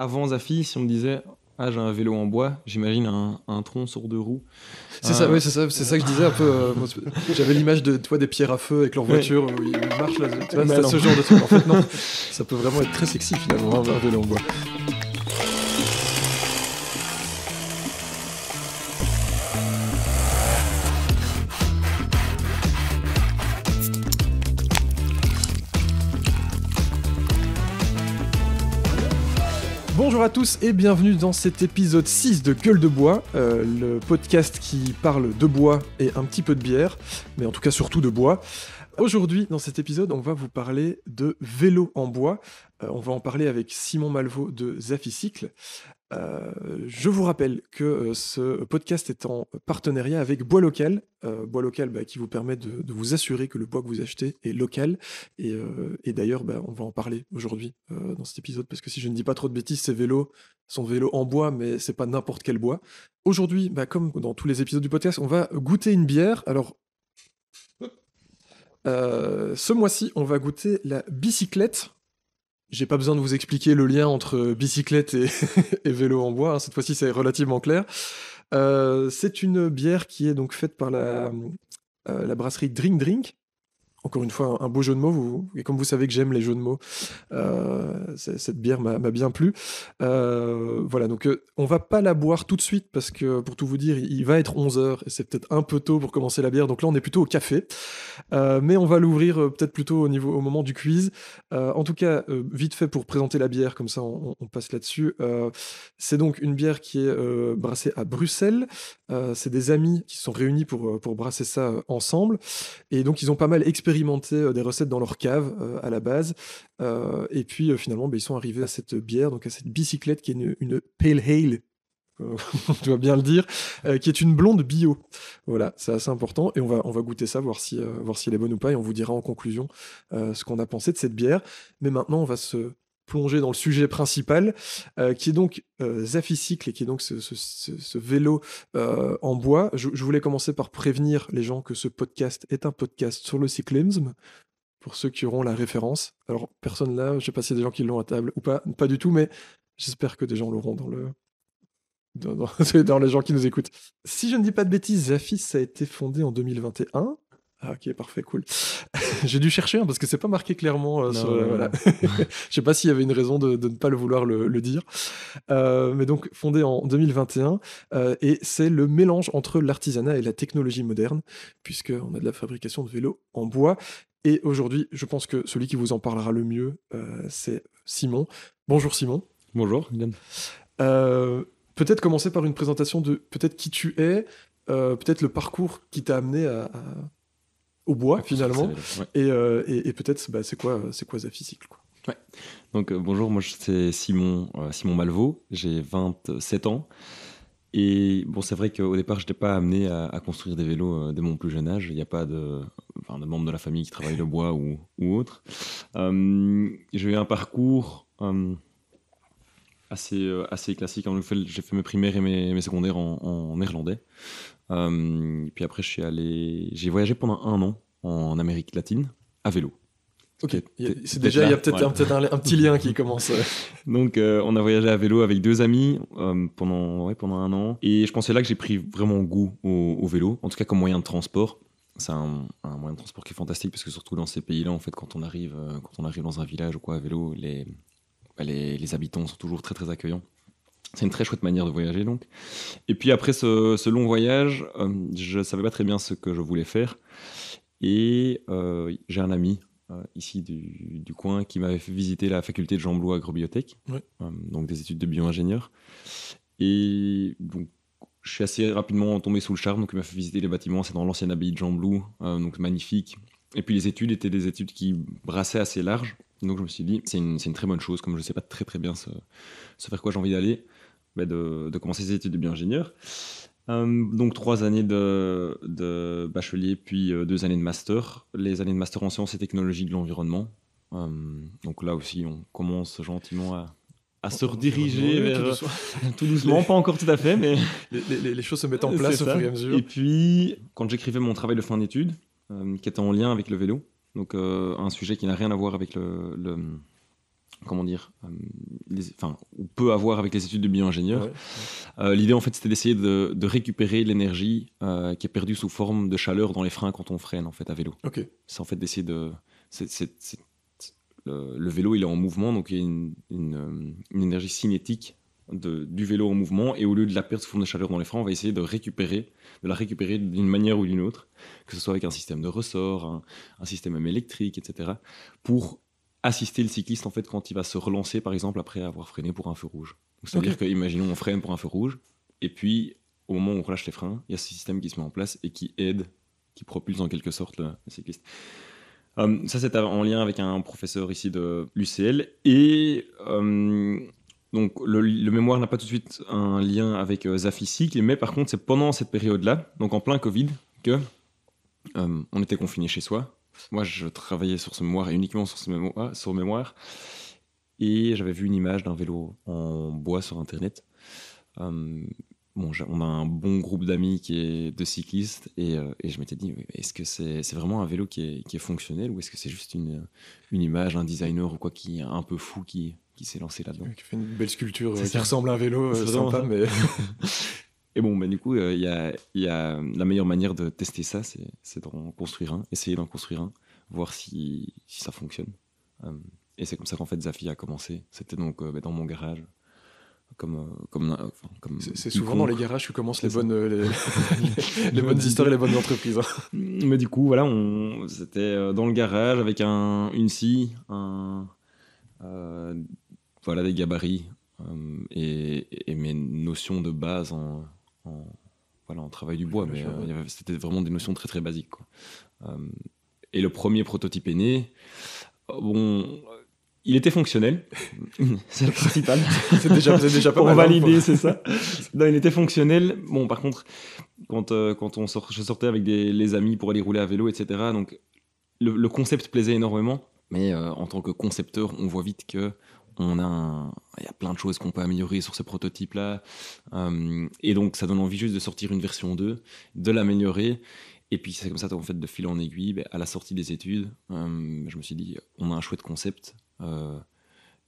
avant Zafi, si on me disait j'ai un vélo en bois, j'imagine un tronc sur 2 roues. C'est ça, oui, c'est ça que je disais un peu. Moi, j'avais l'image de toi des pierres à feu avec leur voiture où ils marchent là. Tu vois, c'est ce genre de truc. En fait, non, ça peut vraiment être très sexy finalement, un vélo en bois. Bonjour à tous et bienvenue dans cet épisode 6 de Gueule de Bois, le podcast qui parle de bois et un petit peu de bière, mais en tout cas surtout de bois. Aujourd'hui, dans cet épisode, on va vous parler de vélo en bois. On va en parler avec Simon Malvaux de Zaficycle. Je vous rappelle que ce podcast est en partenariat avec Bois Local. Bois Local qui vous permet de vous assurer que le bois que vous achetez est local. Et d'ailleurs, on va en parler aujourd'hui dans cet épisode, parce que si je ne dis pas trop de bêtises, ces vélos sont vélos en bois, mais c'est pas n'importe quel bois. Aujourd'hui, comme dans tous les épisodes du podcast, on va goûter une bière. Alors, ce mois-ci, on va goûter la bicyclette. J'ai pas besoin de vous expliquer le lien entre bicyclette et vélo en bois, hein. Cette fois-ci, c'est relativement clair. C'est une bière qui est donc faite par la brasserie Drink Drink. Encore une fois, un beau jeu de mots. Et comme vous savez que j'aime les jeux de mots, cette bière m'a bien plu. Voilà, donc on va pas la boire tout de suite parce que, pour tout vous dire, il va être 11h et c'est peut-être un peu tôt pour commencer la bière. Donc là, on est plutôt au café. Mais on va l'ouvrir peut-être plutôt au moment du quiz. En tout cas, vite fait pour présenter la bière, comme ça on passe là-dessus. C'est donc une bière qui est brassée à Bruxelles. C'est des amis qui se sont réunis pour brasser ça ensemble. Et donc, ils ont pas mal expérimenté des recettes dans leur cave à la base. Et puis, finalement, ils sont arrivés à cette bière, donc à cette bicyclette qui est une Pale Ale, on doit bien le dire, qui est une blonde bio. Voilà, c'est assez important. Et on va goûter ça, voir si elle est bonne ou pas. Et on vous dira en conclusion ce qu'on a pensé de cette bière. Mais maintenant, on va se plonger dans le sujet principal, qui est donc Zaficycle, et qui est donc ce vélo en bois. Je voulais commencer par prévenir les gens que ce podcast est un podcast sur le cyclisme, pour ceux qui auront la référence. Alors, personne là, je ne sais pas s'il y a des gens qui l'ont à table ou pas du tout, mais j'espère que des gens l'auront dans les gens qui nous écoutent. Si je ne dis pas de bêtises, Zafi, ça a été fondé en 2021. Ah, ok, parfait, cool. J'ai dû chercher, parce que c'est pas marqué clairement voilà. Je sais pas s'il y avait une raison de ne pas le vouloir le dire. Mais donc, fondé en 2021, et c'est le mélange entre l'artisanat et la technologie moderne, puisqu'on a de la fabrication de vélos en bois. Et aujourd'hui, je pense que celui qui vous en parlera le mieux, c'est Simon. Bonjour Simon. Bonjour, Yann. Peut-être commencer par une présentation de peut-être qui tu es, peut-être le parcours qui t'a amené au bois finalement, ouais. Et peut-être c'est quoi Zaficycle, quoi. Ouais. Donc bonjour, moi c'est Simon Malvaux, j'ai 27 ans. Et bon, c'est vrai qu'au départ, je n'étais pas amené à construire des vélos dès mon plus jeune âge. Il n'y a pas de membre de la famille qui travaille le bois ou autre. J'ai eu un parcours assez classique. J'ai fait mes primaires et mes secondaires en néerlandais. Puis après, j'ai voyagé pendant 1 an en Amérique latine à vélo. Ok, il y a peut-être un petit lien qui commence. Donc, on a voyagé à vélo avec 2 amis pendant 1 an. Et je pense que c'est là que j'ai pris vraiment goût au vélo, en tout cas comme moyen de transport. C'est un moyen de transport qui est fantastique, parce que surtout dans ces pays-là, en fait, quand on arrive dans un village ou quoi à vélo, les habitants sont toujours très très accueillants. C'est une très chouette manière de voyager, donc. Et puis après ce long voyage, je savais pas très bien ce que je voulais faire. Et j'ai un ami ici du coin qui m'avait fait visiter la faculté de Jean Blou agrobiotech, ouais. Donc des études de bio-ingénieur. Et donc, je suis assez rapidement tombé sous le charme. Donc, il m'a fait visiter les bâtiments. C'est dans l'ancienne abbaye de Jean Blou, donc magnifique. Et puis les études étaient des études qui brassaient assez large. Donc je me suis dit, c'est une très bonne chose, comme je ne sais pas très très bien ce vers quoi j'ai envie d'aller, de commencer ces études de bio-ingénieur. Donc 3 années de bachelier, puis 2 années de master. Les années de master en sciences et technologies de l'environnement. Donc là aussi, on commence gentiment à se rediriger vers... Tout doucement, pas encore tout à fait, mais... les choses se mettent en place au fur et à mesure. Et puis, quand j'écrivais mon travail de fin d'études, qui était en lien avec le vélo, donc un sujet qui n'a rien à voir avec comment dire, ou peut avoir avec les études de bio-ingénieur. Ouais. L'idée, en fait, c'était d'essayer de récupérer l'énergie qui est perdue sous forme de chaleur dans les freins quand on freine, en fait, à vélo. Ok. C'est en fait d'essayer de... Le vélo, il est en mouvement, donc il y a une énergie cinétique du vélo en mouvement, et au lieu de la perdre sous forme de chaleur dans les freins, on va essayer de la récupérer d'une manière ou d'une autre, que ce soit avec un système de ressort, un système même électrique, etc., pour assister le cycliste en fait quand il va se relancer, par exemple, après avoir freiné pour un feu rouge. C'est-à-dire que, imaginons, on freine pour un feu rouge, et puis au moment où on relâche les freins, il y a ce système qui se met en place et qui aide, qui propulse en quelque sorte le cycliste. Ça, c'est en lien avec un professeur ici de l'UCL. Et donc, le mémoire n'a pas tout de suite un lien avec Zafy Cycle, mais par contre, c'est pendant cette période-là, donc en plein Covid, que on était confinés chez soi. Moi, je travaillais sur ce mémoire et uniquement sur ce mémoire. Et j'avais vu une image d'un vélo en bois sur Internet. On a un bon groupe d'amis qui est de cyclistes et je m'étais dit, est-ce que c'est vraiment un vélo qui est fonctionnel, ou est-ce que c'est juste une image, un designer ou quoi qui est un peu fou qui s'est lancé là-dedans. Qui fait une belle sculpture qui ressemble à un vélo sympa, mais... Et bon, du coup, il y a la meilleure manière de tester ça, c'est d'en construire un, essayer d'en construire un, voir si ça fonctionne. Et c'est comme ça qu'en fait Zafy a commencé. C'était donc dans mon garage. C'est souvent dans les garages que commencent les bonnes histoires et les bonnes entreprises. Mais du coup, voilà, c'était dans le garage avec une scie, des gabarits et mes notions de base en travail du bois. Mais c'était vraiment des notions très très basiques, quoi. Et le premier prototype est né. Il était fonctionnel, c'est le principal. c'est déjà pas mal. On validé, c'est ça. Non, il était fonctionnel. Bon, par contre, quand je sortais avec les amis pour aller rouler à vélo, etc., donc le concept plaisait énormément. Mais en tant que concepteur, on voit vite que il y a plein de choses qu'on peut améliorer sur ce prototype-là. Et donc, ça donne envie juste de sortir une version 2, de l'améliorer. Et puis, c'est comme ça, en fait, de fil en aiguille, à la sortie des études, je me suis dit, on a un chouette concept.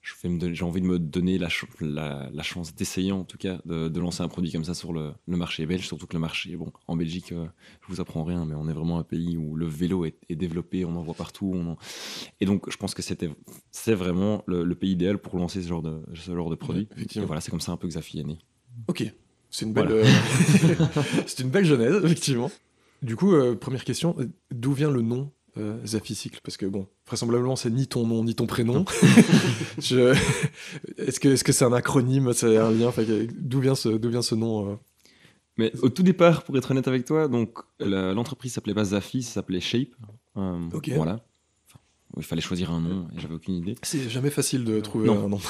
J'ai envie de me donner la chance d'essayer, en tout cas, de lancer un produit comme ça sur le marché belge. Surtout que le marché, en Belgique, je vous apprends rien, mais on est vraiment un pays où le vélo est développé, on en voit partout. Et donc, je pense que c'est vraiment le pays idéal pour lancer ce genre de produit. Et voilà, c'est comme ça un peu que Zafy est né. Ok, c'est une belle, c'est une belle genèse, effectivement. Du coup, première question, d'où vient le nom Zafy Cycle? Parce que vraisemblablement c'est ni ton nom ni ton prénom. Est-ce que c'est un acronyme, c'est un lien, d'où vient ce nom Mais au tout départ, pour être honnête avec toi, donc l'entreprise s'appelait pas Zafy, ça s'appelait Shape. Okay. Voilà. Il fallait choisir un nom et j'avais aucune idée. C'est jamais facile de trouver un nom.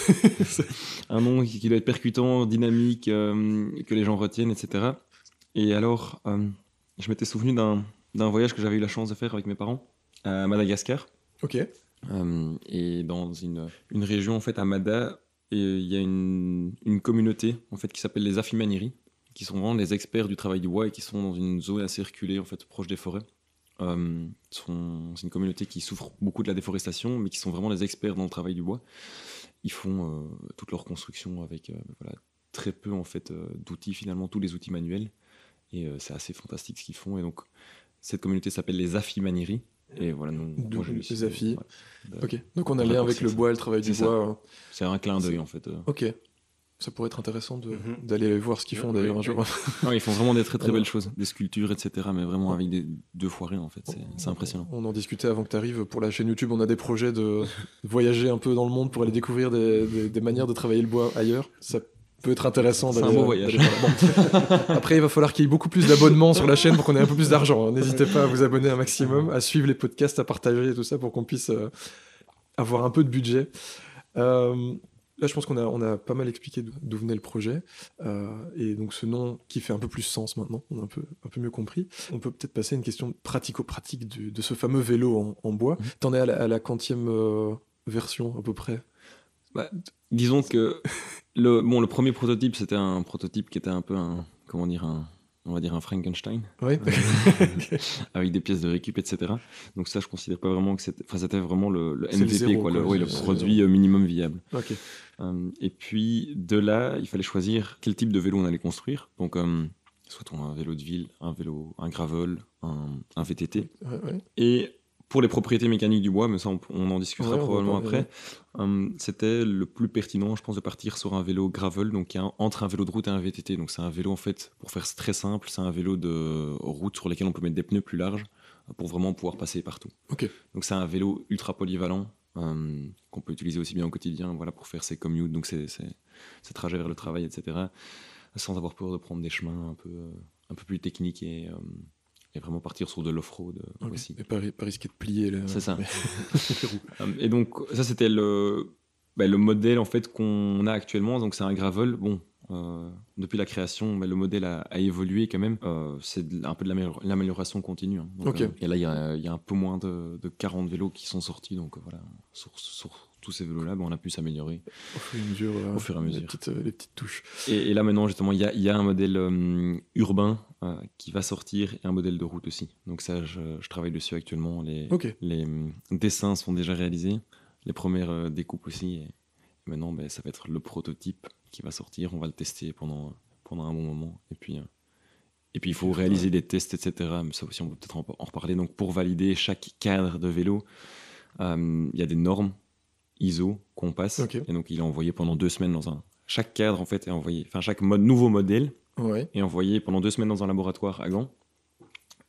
Un nom qui doit être percutant, dynamique, que les gens retiennent, etc. Et alors, je m'étais souvenu d'un voyage que j'avais eu la chance de faire avec mes parents à Madagascar. Ok. Et dans une région en fait à Mada, il y a une communauté en fait qui s'appelle les Afimaniri, qui sont vraiment les experts du travail du bois et qui sont dans une zone assez reculée en fait proche des forêts. C'est une communauté qui souffre beaucoup de la déforestation, mais qui sont vraiment les experts dans le travail du bois. Ils font toute leur construction avec très peu en fait d'outils, finalement tous les outils manuels, et c'est assez fantastique ce qu'ils font. Et donc cette communauté s'appelle les Afimaniri. Et voilà, moi je les Zafy. Ok, donc on a lien avec le bois et le travail du bois. C'est un clin d'œil en fait. Ok, ça pourrait être intéressant d'aller voir ce qu'ils font d'ailleurs un jour. Ils font vraiment des très très belles choses, des sculptures, etc. Mais vraiment avec des 2 fois rien en fait, c'est impressionnant. On en discutait avant que tu arrives pour la chaîne YouTube, on a des projets de voyager un peu dans le monde pour aller découvrir des manières de travailler le bois ailleurs. Ça peut être intéressant d'aller. C'est un beau voyage. Après, il va falloir qu'il y ait beaucoup plus d'abonnements sur la chaîne pour qu'on ait un peu plus d'argent. N'hésitez pas à vous abonner un maximum, à suivre les podcasts, à partager et tout ça pour qu'on puisse avoir un peu de budget. Là, je pense qu'on a pas mal expliqué d'où venait le projet. Et donc, ce nom qui fait un peu plus sens maintenant, on a un peu mieux compris. On peut peut-être passer à une question pratico-pratique de ce fameux vélo en bois. T'en es à la quantième version à peu près? Disons que le premier prototype, c'était un prototype qui était un peu un on va dire un Frankenstein, Oui. avec des pièces de récup, etc. Donc ça, je considère pas vraiment que c'était vraiment le C'est le MVP, zéro, quoi, quoi. le C'est produit minimum viable. Ok. Et puis de là, il fallait choisir quel type de vélo on allait construire. Donc, soit un vélo de ville, un gravel, un VTT. Ouais. Et pour les propriétés mécaniques du bois, mais ça on en discutera Ouais, on va probablement parler, après, c'était le plus pertinent, je pense, de partir sur un vélo gravel, donc qui est entre un vélo de route et un VTT. Donc c'est un vélo, en fait, pour faire très simple, c'est un vélo de route sur lequel on peut mettre des pneus plus larges pour vraiment pouvoir passer partout. Ok. Donc c'est un vélo ultra polyvalent qu'on peut utiliser aussi bien au quotidien, voilà, pour faire ses commutes, donc ses trajets vers le travail, etc. Sans avoir peur de prendre des chemins un peu plus techniques et vraiment partir sur de l'off-road aussi. Et pas risquer de plier. Là, c'est ça. les roues. Et donc ça c'était le modèle en fait qu'on a actuellement. Donc c'est un gravel. Bon, depuis la création, le modèle a évolué quand même. C'est un peu de l'amélioration continue. Hein. Donc, Ok. et là il y a un peu moins de 40 vélos qui sont sortis. Donc voilà, sur tous ces vélos-là, on a pu s'améliorer Au fur et à mesure. Les petites touches. Et là maintenant justement il y a un modèle urbain qui va sortir et un modèle de route aussi. Donc ça je travaille dessus actuellement. Les dessins sont déjà réalisés, les premières découpes aussi. Et maintenant ça va être le prototype qui va sortir. On va le tester pendant un bon moment. Et puis il faut réaliser des tests, etc. Mais ça aussi on peut peut-être en reparler. Donc pour valider chaque cadre de vélo, il y a des normes ISO qu'on passe. Okay. Et donc il est envoyé pendant 2 semaines chaque cadre en fait est envoyé, enfin chaque nouveau modèle est envoyé pendant 2 semaines dans un laboratoire à Gand.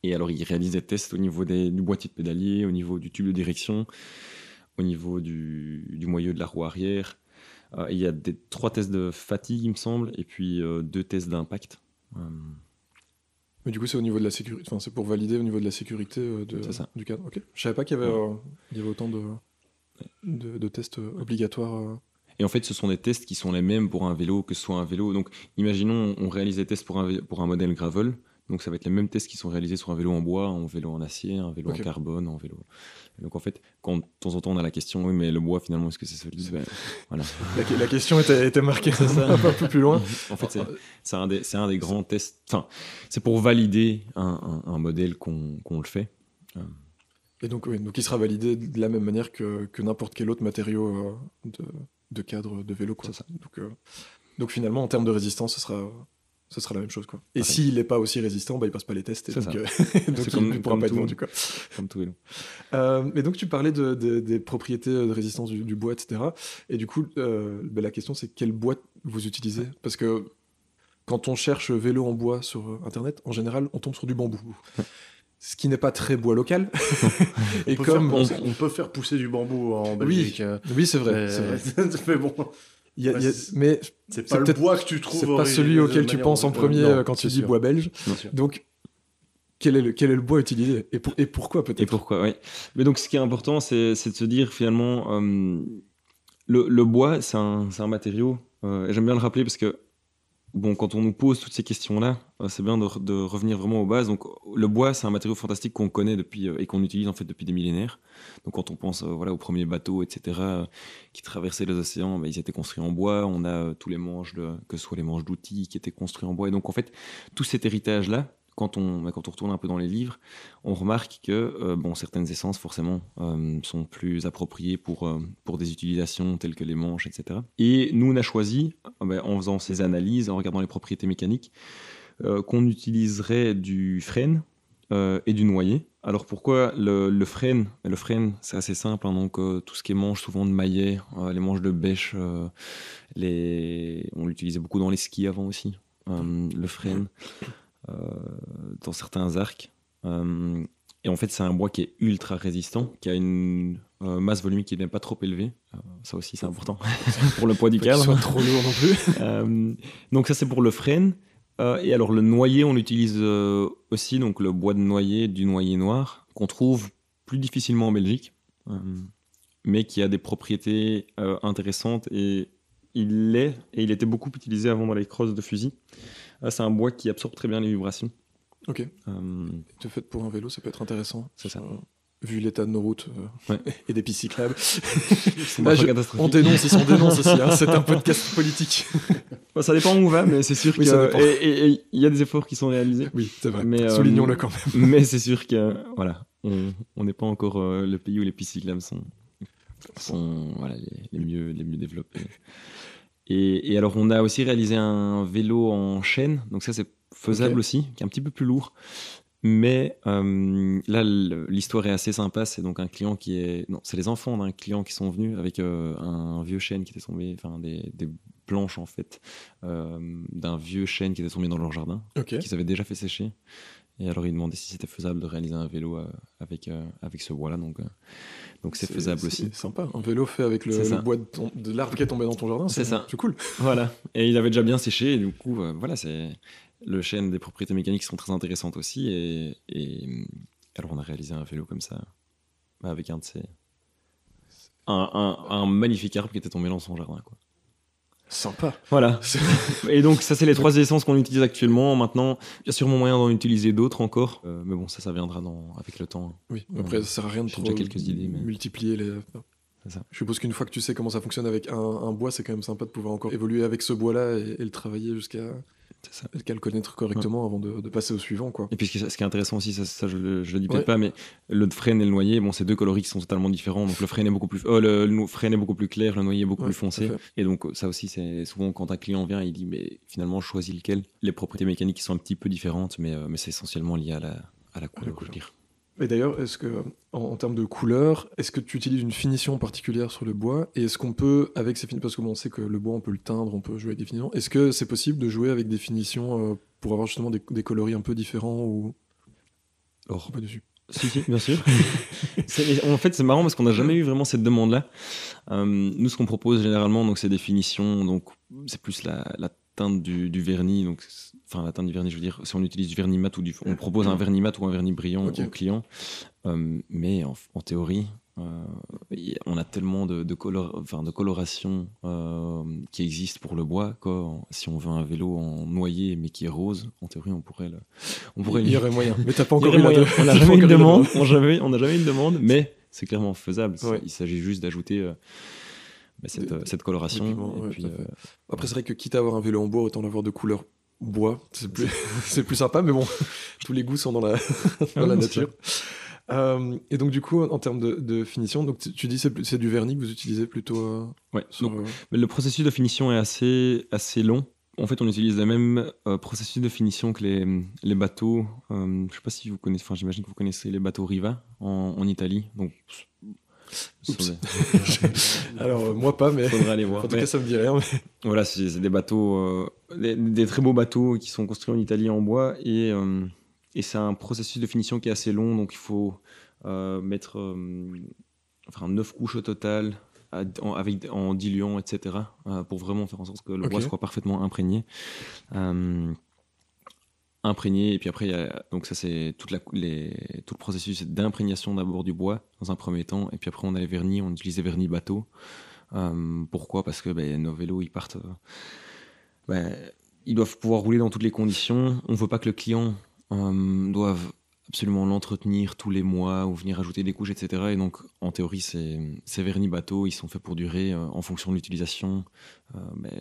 Et alors il réalise des tests au niveau du boîtier de pédalier, au niveau du tube de direction, au niveau du moyeu de la roue arrière. Il y a 3 tests de fatigue il me semble, et puis 2 tests d'impact. Mais du coup, c'est au niveau de la sécurité. Enfin, c'est pour valider au niveau de la sécurité du cadre. Ok. Je savais pas qu'il y avait autant de tests obligatoires. Et en fait, ce sont des tests qui sont les mêmes pour un vélo que ce soit un vélo. Donc, imaginons, on réalise des tests pour un modèle gravel. Donc, ça va être les mêmes tests qui sont réalisés sur un vélo en bois, un vélo en acier, un vélo en carbone, un vélo. Donc, en fait, quand de temps en temps on a la question, oui, mais le bois, finalement, est-ce que c'est solide ? Voilà. La question était marquée un peu plus loin. En fait, c'est un des grands tests. Enfin, c'est pour valider un modèle qu'on le fait. Et donc il sera validé de la même manière que n'importe quel autre matériau de cadre de vélo. Quoi. C'est ça. Donc finalement, en termes de résistance, ce sera la même chose. Quoi. Et s'il n'est pas aussi résistant, il passe pas les tests. C'est donc c'est il ne pourra pas être vendu. Quoi. Comme tout vélo. Mais donc tu parlais des propriétés de résistance du bois, etc. Et du coup, la question c'est quel bois vous utilisez ? Parce que quand on cherche vélo en bois sur Internet, en général, on tombe sur du bambou. Ce qui n'est pas très bois local. Et on peut faire pousser du bambou en Belgique. Oui, c'est vrai. Mais bon. Mais c'est pas le bois que tu trouves. C'est pas celui auquel tu penses en premier quand tu dis bois belge. Donc, quel est le bois utilisé et pourquoi peut-être ? Et pourquoi, oui. Mais donc, ce qui est important, c'est de se dire finalement, le bois, c'est un matériau. Et j'aime bien le rappeler parce que quand on nous pose toutes ces questions-là, c'est bien de revenir vraiment aux bases. Donc, le bois, c'est un matériau fantastique qu'on connaît depuis et qu'on utilise en fait depuis des millénaires. Donc, quand on pense aux premiers bateaux, etc., qui traversaient les océans, ils étaient construits en bois. On a tous les manches, que ce soit les manches d'outils, qui étaient construits en bois. Et donc, en fait, tout cet héritage-là, quand on retourne un peu dans les livres, on remarque que certaines essences, forcément, sont plus appropriées pour des utilisations telles que les manches, etc. Et nous, on a choisi, en faisant ces analyses, en regardant les propriétés mécaniques, qu'on utiliserait du frêne et du noyer. Alors pourquoi le frêne ? Le frêne, c'est assez simple, hein, donc tout ce qui est manche, souvent de maillet, les manches de bêche, on l'utilisait beaucoup dans les skis avant aussi, le frêne. Dans certains arcs. Et en fait, c'est un bois qui est ultra résistant, qui a une masse volumique qui n'est pas trop élevée. Ça aussi, c'est important pour le poids du cadre. Pas trop lourd non plus. Donc ça, c'est pour le frêne. Et alors, le noyer, on l'utilise aussi, donc le bois de noyer, du noyer noir, qu'on trouve plus difficilement en Belgique, mais qui a des propriétés intéressantes. Et il était beaucoup utilisé avant dans les crosses de fusil. C'est un bois qui absorbe très bien les vibrations. Ok. De fait, pour un vélo, ça peut être intéressant. C'est ça. vu l'état de nos routes et des pistes cyclables. On dénonce, ils dénonce aussi. Hein, c'est un podcast politique. Ça dépend où on va, mais c'est sûr qu'il y a des efforts qui sont réalisés. Oui, c'est vrai. Soulignons-le quand même. Mais c'est sûr que voilà, on n'est pas encore le pays où les pistes cyclables sont voilà, les mieux développées. Et alors, on a aussi réalisé un vélo en chaîne, donc ça c'est faisable aussi, qui est un petit peu plus lourd. Mais là, l'histoire est assez sympa. C'est donc un client c'est les enfants d'un client qui sont venus avec un vieux chêne qui était tombé, enfin des planches en fait, d'un vieux chêne qui était tombé dans leur jardin, qu'ils avaient déjà fait sécher. Et alors, ils demandaient si c'était faisable de réaliser un vélo avec ce bois-là. Donc c'est faisable aussi. C'est sympa, un vélo fait avec le bois de l'arbre qui est tombé dans ton jardin. C'est ça. C'est cool. Voilà. Et il avait déjà bien séché. Et du coup, voilà, c'est... Le chêne, des propriétés mécaniques qui sont très intéressantes aussi. Et alors, on a réalisé un vélo comme ça, avec un de ces... Un magnifique arbre qui était tombé dans son jardin, quoi. Sympa. Voilà. Et donc, ça, c'est les 3 essences qu'on utilise actuellement. Maintenant, il y a sûrement moyen d'en utiliser d'autres encore. Mais bon, ça viendra avec le temps. Oui, après, ça sert à rien de trop quelques idées, mais... multiplier les... C'est ça. Je suppose qu'une fois que tu sais comment ça fonctionne avec un bois, c'est quand même sympa de pouvoir encore évoluer avec ce bois-là et le travailler jusqu'à le connaître correctement avant de passer au suivant, quoi. Et puis ce qui est intéressant aussi, ça je le dis peut-être pas, mais le frêne et le noyer, bon, c'est 2 coloris qui sont totalement différents. Donc le frêne est beaucoup plus clair, le noyer est beaucoup plus foncé. Et donc ça aussi, c'est souvent quand un client vient, il dit mais finalement je choisis lequel. Les propriétés mécaniques sont un petit peu différentes, mais c'est essentiellement lié à la couleur, je veux dire. Et d'ailleurs, est-ce que, en termes de couleur, est-ce que tu utilises une finition particulière sur le bois? Et est-ce qu'on peut, avec ces finitions, parce que on sait que le bois, on peut le teindre, on peut jouer avec des finitions, est-ce que c'est possible de jouer avec des finitions pour avoir justement des coloris un peu différents ou pas dessus? Si, bien sûr. En fait, c'est marrant parce qu'on n'a jamais eu vraiment cette demande-là. Nous, ce qu'on propose généralement, donc, c'est des finitions, donc c'est plus la teinte du vernis, donc la teinte du vernis, je veux dire, si on utilise du vernis mat on propose un vernis mat ou un vernis brillant au client, mais en théorie, on a tellement de colorations qui existent pour le bois, quoi. Si on veut un vélo en noyer mais qui est rose, en théorie on pourrait il y aurait moyen, mais t'as pas encore eu la demande. On n'a jamais eu une demande, on n'a jamais eu une demande, mais c'est clairement faisable. Il s'agit juste d'ajouter cette coloration. Après, c'est vrai que quitte à avoir un vélo en bois, autant l'avoir de couleur bois, c'est plus sympa, mais bon, tous les goûts sont dans la nature. Et donc, du coup, en termes de finition, donc tu dis c'est du vernis que vous utilisez plutôt mais le processus de finition est assez long. En fait, on utilise le même processus de finition que les bateaux. Je ne sais pas si vous connaissez, j'imagine que vous connaissez les bateaux Riva en Italie. Donc, alors moi pas, mais faudrait aller voir. En tout cas, ça me dit rien. Mais... Voilà, c'est des bateaux, des très beaux bateaux qui sont construits en Italie en bois et c'est un processus de finition qui est assez long, donc il faut mettre 9 couches au total en diluant, etc. Pour vraiment faire en sorte que le bois soit parfaitement imprégné. Et puis après donc ça c'est tout le processus d'imprégnation d'abord du bois dans un premier temps, et puis après on a les vernis, on utilise des vernis bateaux. Pourquoi? Parce que nos vélos ils partent ils doivent pouvoir rouler dans toutes les conditions. On veut pas que le client doive absolument l'entretenir tous les mois ou venir ajouter des couches, etc. Et donc, en théorie, ces vernis bateaux, ils sont faits pour durer en fonction de l'utilisation.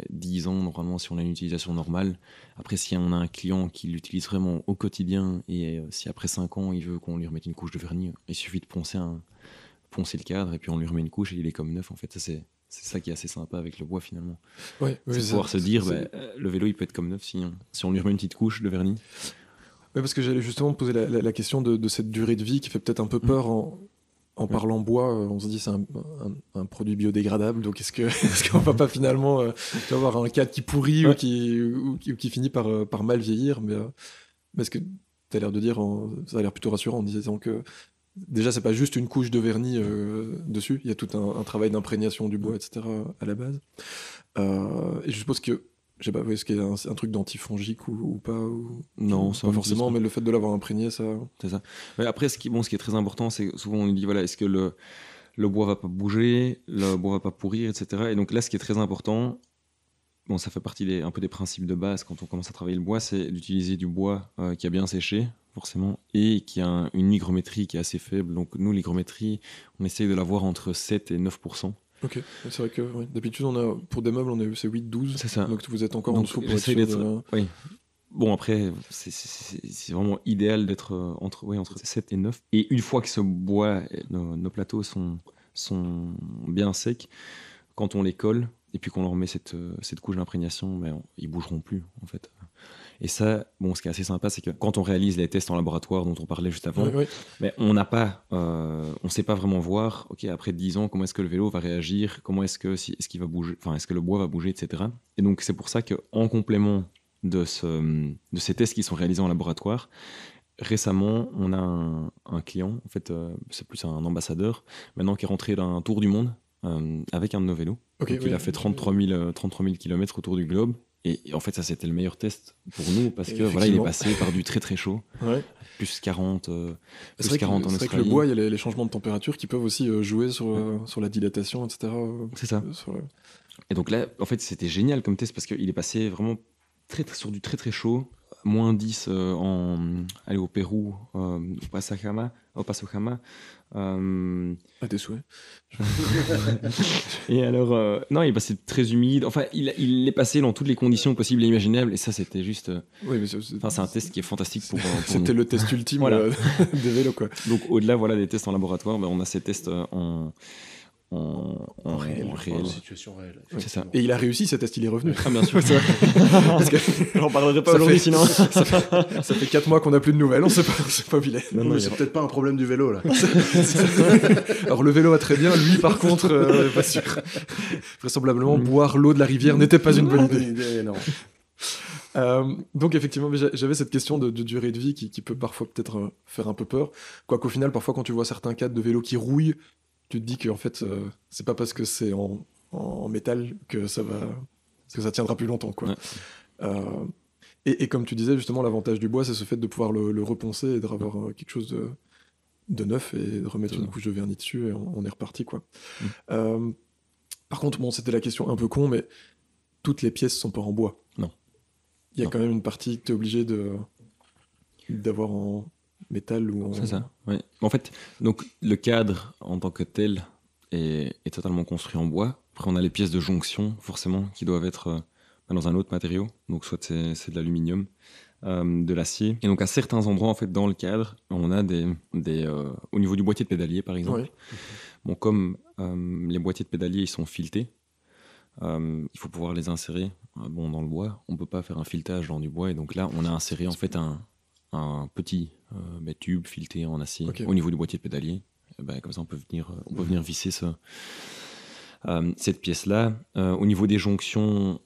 10 ans, normalement, si on a une utilisation normale. Après, si on a un client qui l'utilise vraiment au quotidien et si après 5 ans, il veut qu'on lui remette une couche de vernis, il suffit de poncer le cadre et puis on lui remet une couche et il est comme neuf. En fait, c'est ça qui est assez sympa avec le bois, finalement. C'est pouvoir se dire, le vélo, il peut être comme neuf si on lui remet une petite couche de vernis. Oui, parce que j'allais justement poser la question de cette durée de vie qui fait peut-être un peu peur en parlant bois. On se dit c'est un produit biodégradable, donc est-ce qu'on va pas finalement avoir un cadre qui pourrit ou qui finit par mal vieillir, mais est-ce que tu as l'air de dire, ça a l'air plutôt rassurant en disant que déjà c'est pas juste une couche de vernis dessus, il y a tout un travail d'imprégnation du bois, etc. à la base. Et je suppose que je sais pas, est-ce qu'il y a un truc d'antifongique ou pas Non, pas forcément, mais le fait de l'avoir imprégné, ça... C'est ça. Mais après, ce qui est très important, c'est souvent on nous dit, voilà, est-ce que le bois va pas bouger, le bois va pas pourrir, etc. Et donc là, ce qui est très important, bon, ça fait partie un peu des principes de base quand on commence à travailler le bois, c'est d'utiliser du bois qui a bien séché, forcément, et qui a une hygrométrie qui est assez faible. Donc nous, l'hygrométrie, on essaye de l'avoir entre 7 et 9%. Ok, c'est vrai que d'habitude, pour des meubles, c'est 8-12. C'est ça. Donc vous êtes encore en dessous pour j'essaie d'être. Oui. Bon, après, c'est vraiment idéal d'être entre 7 et 9. Et une fois que ce bois, nos plateaux sont bien secs, quand on les colle, et puis qu'on leur met cette couche d'imprégnation, ils bougeront plus, en fait. Et ça, bon, ce qui est assez sympa, c'est que quand on réalise les tests en laboratoire dont on parlait juste avant, mais on ne sait pas vraiment voir, ok, après 10 ans, comment est-ce que le vélo va réagir, comment est-ce qu'il va bouger, enfin, est-ce que le bois va bouger, etc. Et donc, c'est pour ça qu'en complément de ces tests qui sont réalisés en laboratoire, récemment, on a un client, en fait, c'est plus un ambassadeur, maintenant qui est rentré d'un tour du monde avec un de nos vélos. Okay, donc, il a fait 33 000 km autour du globe. Et en fait, ça, c'était le meilleur test pour nous parce que voilà, il est passé par du très très chaud, plus 40, c'est vrai en Australie. C'est vrai que le bois, il y a les changements de température qui peuvent aussi jouer sur la dilatation, etc. C'est ça. Et donc là, en fait, c'était génial comme test parce qu'il est passé vraiment sur du très très chaud, moins 10 au Pérou, au Pasajama. À tes souhaits. Et alors, non, il est passé très humide. Enfin, il est passé dans toutes les conditions possibles et imaginables. Et ça, c'était juste. C'est un test qui est fantastique pour c'était le test ultime des vélos, quoi. Donc, au-delà des tests en laboratoire, on a ces tests en réel. Situation réelle. C'est ça. Et il a réussi, ce test, il est revenu. Ah, bien sûr. Parce que j'en parlerai pas aujourd'hui, sinon. Ça fait 4 mois qu'on n'a plus de nouvelles, on sait pas où il est. Non, c'est peut-être pas un problème du vélo, là. Alors, le vélo va très bien, lui, par contre, pas sûr. Vraisemblablement, boire l'eau de la rivière n'était pas une bonne idée. Non. Donc effectivement, j'avais cette question de durée de vie qui peut parfois peut-être faire un peu peur. Quoiqu'au final, parfois, quand tu vois certains cadres de vélos qui rouillent, tu te dis que en fait, c'est pas parce que c'est en métal que ça tiendra plus longtemps, quoi. Ouais. Et comme tu disais, justement, l'avantage du bois, c'est ce fait de pouvoir le reponcer et d'avoir quelque chose de neuf et de remettre une couche de vernis dessus et on est reparti, quoi. Par contre, bon, c'était la question un peu con, mais toutes les pièces sont pas en bois. Non. Il y a quand même une partie que tu es obligé d'avoir en métal ou en... C'est ça, oui. En fait, donc, le cadre en tant que tel est totalement construit en bois. Après, on a les pièces de jonction, forcément, qui doivent être dans un autre matériau. Donc, soit c'est de l'aluminium, de l'acier. Et donc, à certains endroits, en fait, dans le cadre, on a au niveau du boîtier de pédalier, par exemple. Bon, comme les boîtiers de pédalier, ils sont filetés, il faut pouvoir les insérer dans le bois. On ne peut pas faire un filetage dans du bois. Et donc là, on a inséré, en fait, un petit tube fileté en acier au niveau du boîtier de pédalier. Comme ça, on peut venir visser cette pièce-là. Au niveau des jonctions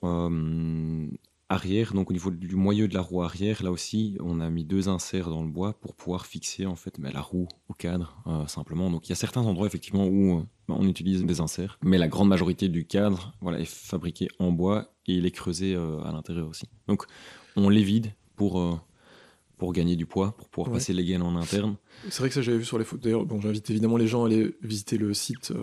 arrière, donc au niveau du moyeu de la roue arrière, là aussi, on a mis 2 inserts dans le bois pour pouvoir fixer en fait la roue au cadre, simplement. Donc il y a certains endroits effectivement où on utilise des inserts, mais la grande majorité du cadre est fabriqué en bois et il est creusé à l'intérieur aussi. Donc on les vide pour gagner du poids, pour pouvoir passer les gaines en interne. C'est vrai que ça, j'avais vu sur les photos. D'ailleurs, j'invite évidemment les gens à aller visiter le site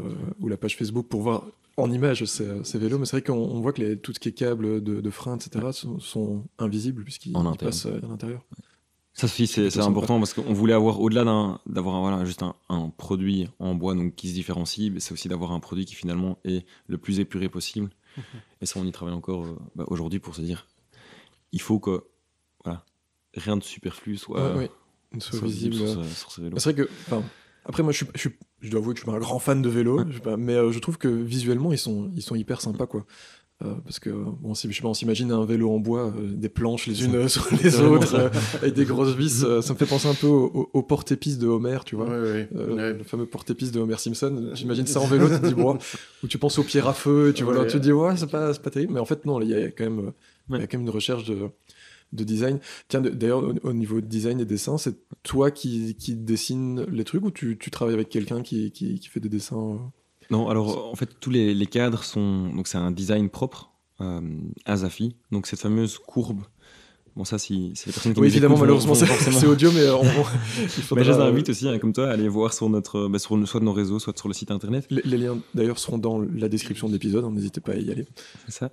ou la page Facebook pour voir en images ces vélos. Mais c'est vrai qu'on voit que tout ce qui est câbles de frein, etc., sont invisibles puisqu'ils passent à l'intérieur. Ça aussi, c'est important parce qu'on voulait avoir, au-delà d'avoir juste un produit en bois donc, qui se différencie, c'est aussi d'avoir un produit qui finalement est le plus épuré possible. Et ça, on y travaille encore aujourd'hui pour se dire, il faut que rien de superflu soit visible sur ce vélo. C'est vrai que, après moi je dois avouer que je suis pas un grand fan de vélo, mais je trouve que visuellement ils sont hyper sympas, quoi. Parce que on s'imagine un vélo en bois, des planches les unes sur les autres, avec des grosses vis, ça me fait penser un peu au porte-épices de Homer, tu vois. Le fameux porte-épices de Homer Simpson. J'imagine ça en vélo, tu te dis ou tu penses aux pierres à feu, tu vois, tu te dis c'est pas terrible, mais en fait non, il y a quand même une recherche de design. Tiens, d'ailleurs, au niveau de design et dessin, c'est toi qui dessine les trucs ou tu travailles avec quelqu'un qui fait des dessins Non, alors en fait, tous les cadres donc c'est un design propre, Asafi. Donc cette fameuse courbe. Bon, ça, si les personnes qui nous évidemment, malheureusement, c'est audio, mais il faudra... je les invite aussi, comme toi, à aller voir sur soit de nos réseaux, soit sur le site internet. Les liens, d'ailleurs, seront dans la description de l'épisode, n'hésitez pas à y aller. C'est ça.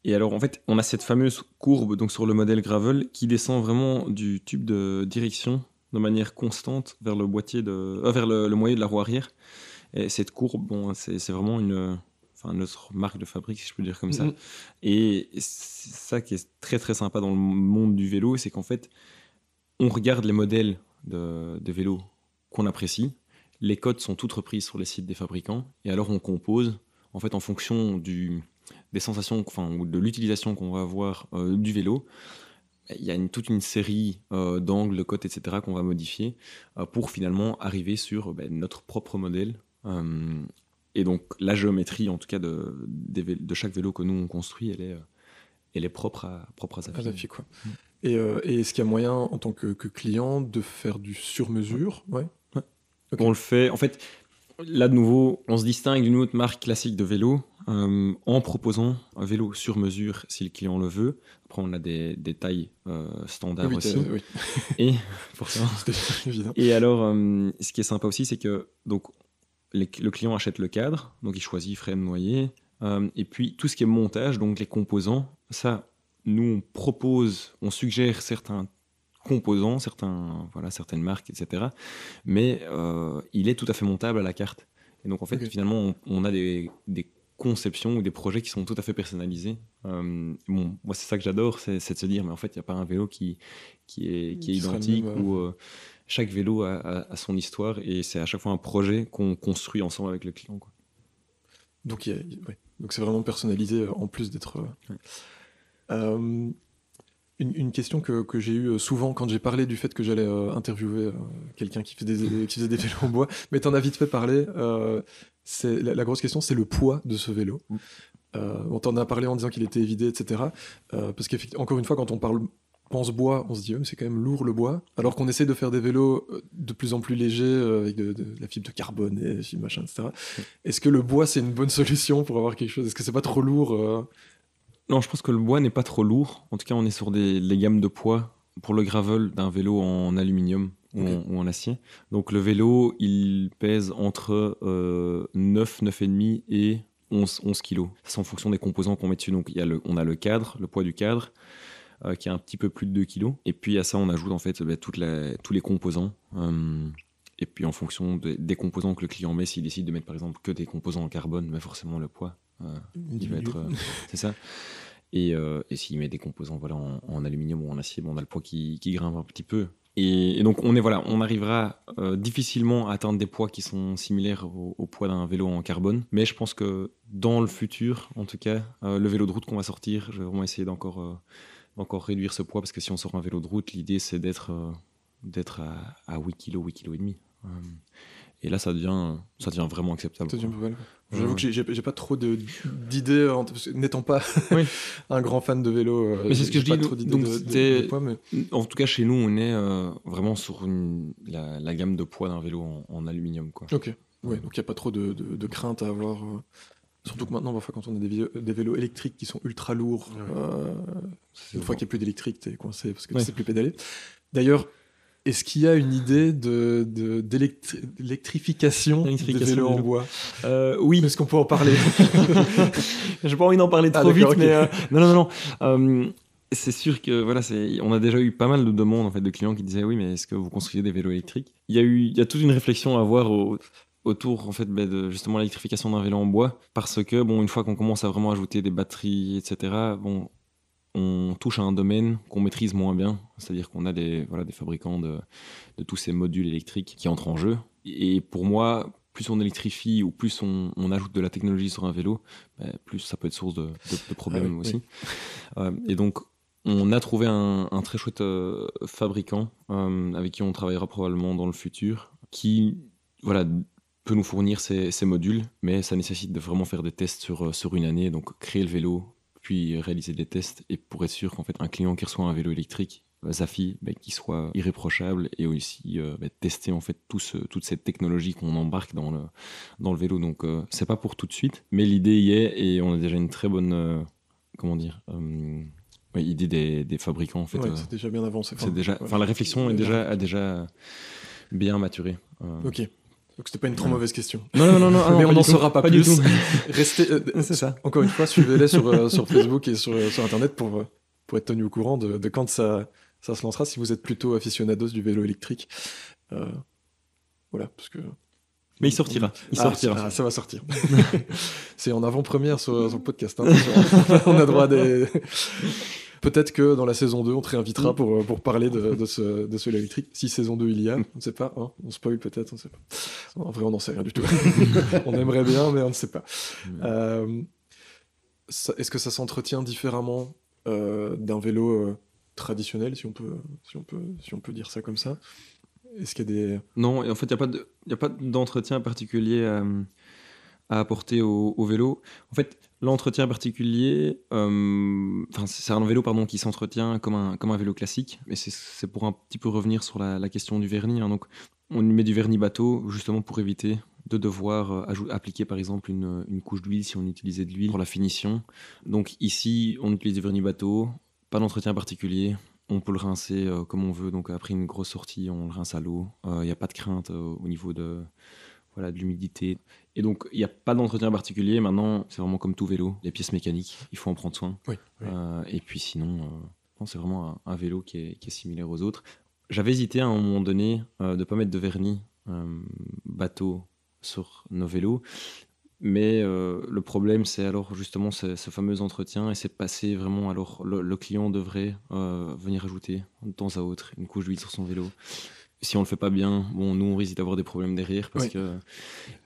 Et alors, en fait, on a cette fameuse courbe donc, sur le modèle Gravel qui descend vraiment du tube de direction de manière constante vers le boîtier vers le moyeu de la roue arrière. Et cette courbe, bon, c'est vraiment notre marque de fabrique, si je peux dire comme ça. Et c'est ça qui est très très sympa dans le monde du vélo, c'est qu'en fait, on regarde les modèles de vélos qu'on apprécie. Les codes sont toutes reprises sur les sites des fabricants. Et alors, on compose en fait en fonction des sensations, ou de l'utilisation qu'on va avoir du vélo. Il y a toute une série d'angles, de cotes, etc. qu'on va modifier pour finalement arriver sur notre propre modèle. Et donc la géométrie, en tout cas de chaque vélo que nous on construit, elle est propre à Zafi, quoi. Et est-ce qu'il y a moyen en tant que client de faire du sur-mesure? Ouais. Okay. On le fait. En fait, là de nouveau, on se distingue d'une autre marque classique de vélo en proposant un vélo sur mesure si le client le veut. Après, on a des tailles standards aussi. Oui. Et forcément. C'était évident. Et alors, ce qui est sympa aussi, c'est que donc le client achète le cadre, donc il choisit frein noyer, et puis tout ce qui est montage, donc les composants, ça, nous on suggère certains composants, certaines marques, etc. Mais il est tout à fait montable à la carte. Et donc en fait, finalement, on a des conceptions ou des projets qui sont tout à fait personnalisés. Moi, c'est ça que j'adore, c'est de se dire, mais en fait, il n'y a pas un vélo qui est identique ou chaque vélo a son histoire et c'est à chaque fois un projet qu'on construit ensemble avec le client, quoi. Donc, donc c'est vraiment personnalisé en plus d'être... Une question que j'ai eue souvent quand j'ai parlé du fait que j'allais interviewer quelqu'un qui faisait des vélos en bois, mais t'en as vite fait parler. La grosse question, c'est le poids de ce vélo. On t'en a parlé en disant qu'il était évidé, etc. Parce qu'encore une fois, quand on pense bois, on se dit c'est quand même lourd le bois, alors qu'on essaie de faire des vélos de plus en plus légers avec de la fibre de carbone et machin, etc. Est-ce que le bois, c'est une bonne solution pour avoir quelque chose? Est-ce que c'est pas trop lourd Non, je pense que le bois n'est pas trop lourd. En tout cas, on est sur les gammes de poids pour le gravel d'un vélo en aluminium ou en acier. Donc le vélo, il pèse entre 9, 9,5 et 11 kilos. C'est en fonction des composants qu'on met dessus. Donc on a le cadre, le poids du cadre, qui est un petit peu plus de 2 kilos. Et puis à ça, on ajoute en fait tous les composants. Et puis en fonction des composants que le client met, s'il décide de mettre par exemple que des composants en carbone, mais forcément le poids il va être... c'est ça. Et s'il met des composants en aluminium ou en acier, on a le poids qui grimpe un petit peu. Et donc on arrivera difficilement à atteindre des poids qui sont similaires au poids d'un vélo en carbone. Mais je pense que dans le futur, en tout cas, le vélo de route qu'on va sortir, je vais vraiment essayer d'encore réduire ce poids, parce que si on sort un vélo de route, l'idée c'est d'être à 8 kg, 8 kg et demi. Et là, ça devient vraiment acceptable. Ça devient pas mal. J'avoue que j'ai pas trop d'idées, n'étant pas un grand fan de vélo. Mais c'est ce que je dis. De poids, mais... En tout cas, chez nous, on est vraiment sur la gamme de poids d'un vélo en aluminium, quoi. Ok. Ouais, donc il n'y a pas trop de crainte à avoir. Surtout que maintenant, parfois, quand on a des vélos électriques qui sont ultra lourds, une fois qu'il n'y a plus d'électrique, t'es coincé parce que tu sais plus pédaler. D'ailleurs, est-ce qu'il y a une idée d'électrification des vélos en bois? Oui. Est-ce qu'on peut en parler? J'ai pas envie d'en parler trop vite, mais non. C'est sûr que on a déjà eu pas mal de demandes en fait de clients qui disaient oui, mais est-ce que vous construisez des vélos électriques? Il y a toute une réflexion à avoir autour en fait de justement l'électrification d'un vélo en bois, parce que une fois qu'on commence à vraiment ajouter des batteries, etc. On touche à un domaine qu'on maîtrise moins bien, c'est-à-dire qu'on a des fabricants de tous ces modules électriques qui entrent en jeu. Et pour moi, plus on électrifie ou plus on ajoute de la technologie sur un vélo, plus ça peut être source de problèmes aussi. Oui. Et donc, on a trouvé un très chouette fabricant avec qui on travaillera probablement dans le futur, qui peut nous fournir ces modules, mais ça nécessite de vraiment faire des tests sur une année, donc créer le vélo, puis réaliser des tests, et pour être sûr qu'en fait un client qui reçoit un vélo électrique Zafi, qu'il soit irréprochable, et aussi tester en fait toute cette technologie qu'on embarque dans le vélo. Donc c'est pas pour tout de suite, mais l'idée y est, et on a déjà une très bonne idée des fabricants en fait. C'est déjà bien avancé. La réflexion a déjà bien maturé. Ok. Donc c'était pas une trop mauvaise question. Non, mais on n'en saura pas plus. Restez, c'est ça. Encore une fois, suivez-les sur Facebook et sur Internet pour être tenu au courant de quand ça se lancera, si vous êtes plutôt aficionados du vélo électrique. Voilà, parce que... Mais il sortira. Ça va sortir. C'est en avant-première sur le podcast. Hein, on a droit à des... Peut-être que dans la saison 2, on te réinvitera pour parler de ce vélo électrique. Si saison 2 il y a, on ne sait pas. Hein, on spoil peut-être, on ne sait pas. En vrai, on n'en sait rien du tout. On aimerait bien, mais on ne sait pas. Est-ce que ça s'entretient différemment d'un vélo traditionnel, si on peut dire ça comme ça? Est-ce qu'il y a des... Non, en fait, il n'y a pas d'entretien particulier à apporter au vélo. En fait, l'entretien particulier, c'est un vélo qui s'entretient comme un vélo classique, mais c'est pour un petit peu revenir sur la question du vernis. Hein. Donc, on met du vernis bateau justement pour éviter de devoir appliquer par exemple une couche d'huile si on utilisait de l'huile pour la finition. Donc ici, on utilise du vernis bateau, pas d'entretien particulier. On peut le rincer comme on veut, donc après une grosse sortie, on le rince à l'eau. Il n'y a pas de crainte au niveau de l'humidité. Et donc, il n'y a pas d'entretien particulier. Maintenant, c'est vraiment comme tout vélo, les pièces mécaniques, il faut en prendre soin. Oui. Et puis sinon, c'est vraiment un vélo qui est similaire aux autres. J'avais hésité à un moment donné de ne pas mettre de vernis bateau sur nos vélos. Mais le problème, c'est alors justement ce fameux entretien et c'est passé vraiment. Alors, le client devrait venir ajouter de temps à autre une couche d'huile sur son vélo. Si on le fait pas bien, nous on risque d'avoir des problèmes derrière parce que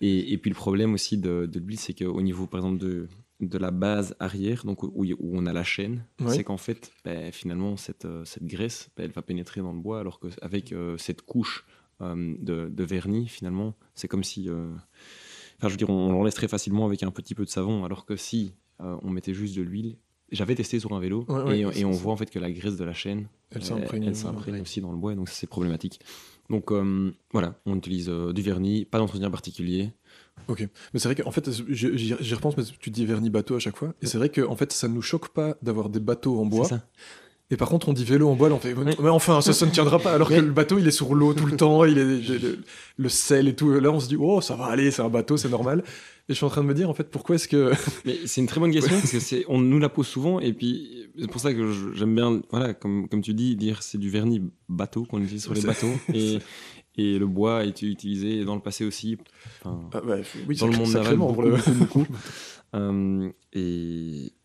et puis le problème aussi de l'huile, c'est qu'au niveau par exemple de la base arrière, donc où on a la chaîne, c'est qu'en fait finalement cette graisse elle va pénétrer dans le bois alors qu'avec cette couche de vernis finalement c'est comme si je veux dire, on l'enlève très facilement avec un petit peu de savon, alors que si on mettait juste de l'huile, j'avais testé sur un vélo et on voit en fait que la graisse de la chaîne, elle s'imprègne aussi dans le bois, donc c'est problématique. Donc voilà, on utilise du vernis, pas d'entretien particulier. Ok, mais c'est vrai qu'en fait, j'y repense, mais tu dis vernis bateau à chaque fois, et c'est vrai qu'en fait, ça ne nous choque pas d'avoir des bateaux en bois. C'est ça. Et par contre, on dit vélo en bois, là, on fait mais enfin, ça ne tiendra pas, alors que le bateau, il est sur l'eau tout le temps, il est le sel et tout. Là, on se dit, oh, ça va aller, c'est un bateau, c'est normal. Et je suis en train de me dire, en fait, pourquoi est-ce que... Mais c'est une très bonne question, parce que on nous la pose souvent, et puis c'est pour ça que j'aime bien, voilà, comme tu dis, dire c'est du vernis bateau qu'on utilise sur les bateaux, et le bois a été utilisé dans le passé aussi, dans le monde naval, beaucoup.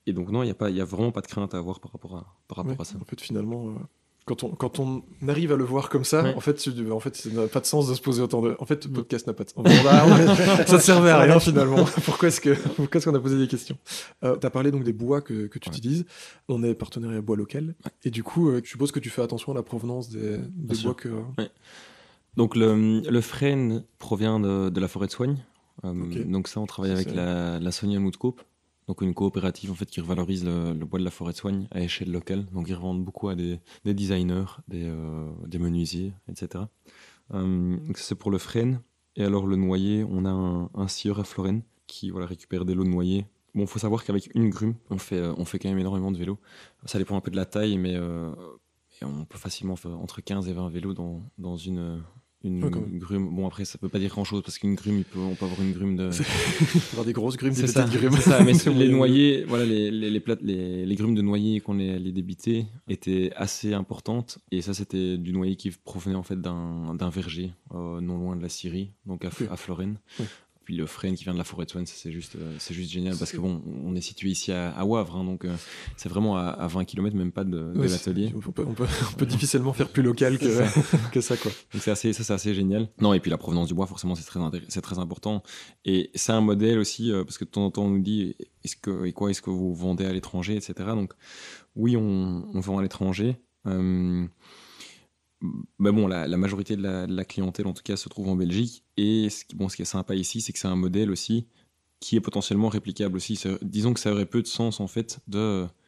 Et donc non, il y a vraiment pas de crainte à avoir par rapport à ça. En fait, finalement, quand on arrive à le voir comme ça, en fait, ça n'a pas de sens de se poser autant de... En fait, le podcast n'a pas de sens. Ça ne servait à rien finalement. Pourquoi est-ce qu'on a posé des questions? Tu as parlé donc des bois que tu utilises. On est partenariat bois local. Et du coup, je suppose que tu fais attention à la provenance des bois que... Donc le frêne provient de la forêt de Soigne. Donc ça, on travaille avec la Sonia Moutcoop, donc une coopérative en fait qui revalorise le bois de la forêt de Soigne à échelle locale. Donc ils revendent beaucoup à des designers, des menuisiers, etc. Donc c'est pour le frêne. Et alors le noyer, on a un scieur à Florenne qui récupère des lots de noyer. Bon, faut savoir qu'avec une grume, on fait quand même énormément de vélos. Ça dépend un peu de la taille, mais on peut facilement faire entre 15 et 20 vélos dans une grume. Bon, après, ça peut pas dire grand-chose parce qu'une grume, on peut avoir une grume de... avoir des grosses grumes, des petites grumes. C'est ça, mais les noyers, voilà, les grumes de noyers qu'on les débitait étaient assez importantes. Et ça, c'était du noyer qui provenait en fait d'un verger non loin de la Syrie, donc à Florenne. Oui. Puis le frêne qui vient de la forêt de Soigne, c'est juste génial parce que on est situé ici à Wavre, hein, donc c'est vraiment à 20 km, même pas de l'atelier. On peut difficilement faire plus local que ça, quoi. Donc c'est assez génial. Non, et puis la provenance du bois, forcément, c'est très important. Et c'est un modèle aussi, parce que de temps en temps, on nous dit est-ce que vous vendez à l'étranger, etc. Donc oui, on vend à l'étranger. La majorité de la clientèle, en tout cas, se trouve en Belgique. Et ce qui est sympa ici, c'est que c'est un modèle aussi qui est potentiellement réplicable aussi. Disons que ça aurait peu de sens, en fait,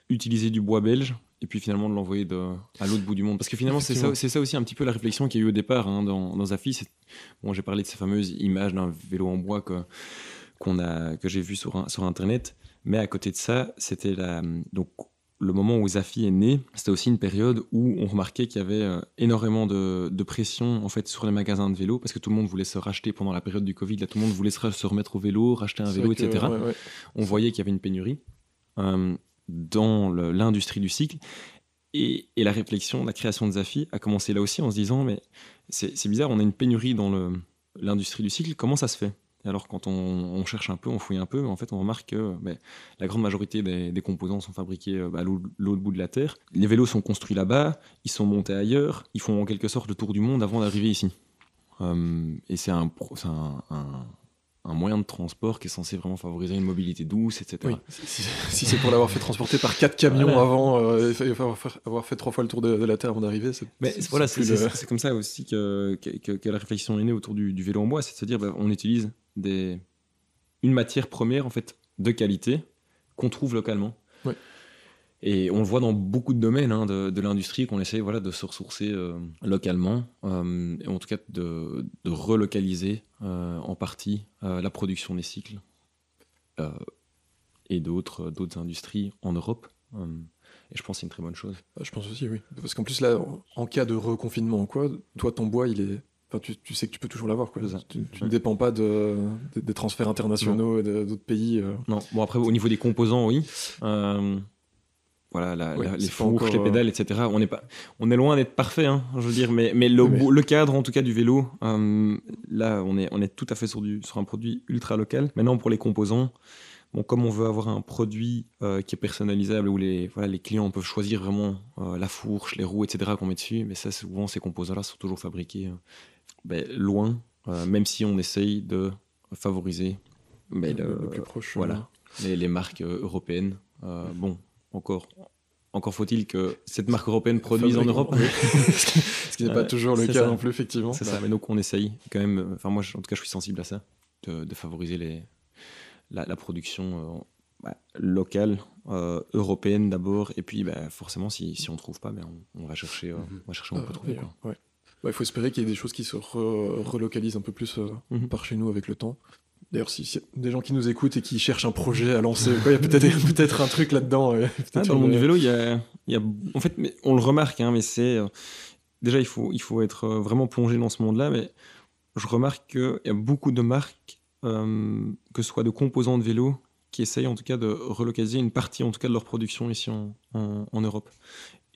d'utiliser du bois belge et puis finalement de l'envoyer à l'autre bout du monde. Parce que finalement, c'est ça aussi un petit peu la réflexion qu'il y a eu au départ dans Zafi. J'ai parlé de ces fameuses images d'un vélo en bois que j'ai vu sur Internet. Mais à côté de ça, c'était donc le moment où Zafi est né, c'était aussi une période où on remarquait qu'il y avait énormément de pression en fait sur les magasins de vélos parce que tout le monde voulait se racheter pendant la période du Covid. Là, tout le monde voulait se remettre au vélo, racheter un vélo, etc. Ouais. On voyait qu'il y avait une pénurie dans l'industrie du cycle. Et la réflexion, la création de Zafi a commencé là aussi en se disant mais c'est bizarre, on a une pénurie dans l'industrie du cycle, comment ça se fait ? Et alors quand on cherche un peu, on fouille un peu, en fait on remarque que la grande majorité des composants sont fabriqués à l'autre bout de la Terre. Les vélos sont construits là-bas, ils sont montés ailleurs, ils font en quelque sorte le tour du monde avant d'arriver ici. Et c'est un moyen de transport qui est censé vraiment favoriser une mobilité douce, etc. Oui. Si c'est pour l'avoir fait transporter par 4 camions avant, avoir fait 3 fois le tour de la Terre avant d'arriver, c'est comme ça aussi que la réflexion est née autour du vélo en bois, c'est de se dire on utilise une matière première en fait de qualité qu'on trouve localement. Oui. Et on le voit dans beaucoup de domaines de l'industrie qu'on essaie de se ressourcer localement, et en tout cas de relocaliser en partie la production des cycles et d'autres industries en Europe. Et je pense que c'est une très bonne chose. Je pense aussi, oui. Parce qu'en plus, là, en cas de reconfinement, toi, ton bois, il est... Enfin, tu sais que tu peux toujours l'avoir. Tu ne dépends pas des transferts internationaux et d'autres pays. Non. Bon, après, au niveau des composants, oui. Les fourches, les pédales, etc. On est loin d'être parfait, je veux dire, mais le cadre, en tout cas, du vélo, là, on est tout à fait sur un produit ultra local. Maintenant, pour les composants, comme on veut avoir un produit qui est personnalisable, où les clients peuvent choisir vraiment la fourche, les roues, etc. qu'on met dessus, mais ça, souvent, ces composants-là sont toujours fabriqués loin, même si on essaye de favoriser le plus proche. Les marques européennes. Encore faut-il que cette marque européenne produise en Europe. Ce qui n'est pas toujours le cas non plus, effectivement. C'est ça, mais donc on essaye quand même. Enfin, moi, en tout cas, je suis sensible à ça, de favoriser la production locale, européenne d'abord, et puis forcément, si on ne trouve pas, on va chercher où on peut trouver. Il faut espérer qu'il y ait des choses qui se relocalisent un peu plus par chez nous avec le temps. D'ailleurs, s'il y a des gens qui nous écoutent et qui cherchent un projet à lancer, il y a peut-être un truc là-dedans. Dans le monde du vélo, il y a en fait, mais on le remarque, mais c'est déjà il faut être vraiment plongé dans ce monde-là. Mais je remarque qu'il y a beaucoup de marques, que ce soit de composants de vélo, qui essayent en tout cas de relocaliser une partie, en tout cas de leur production ici en Europe.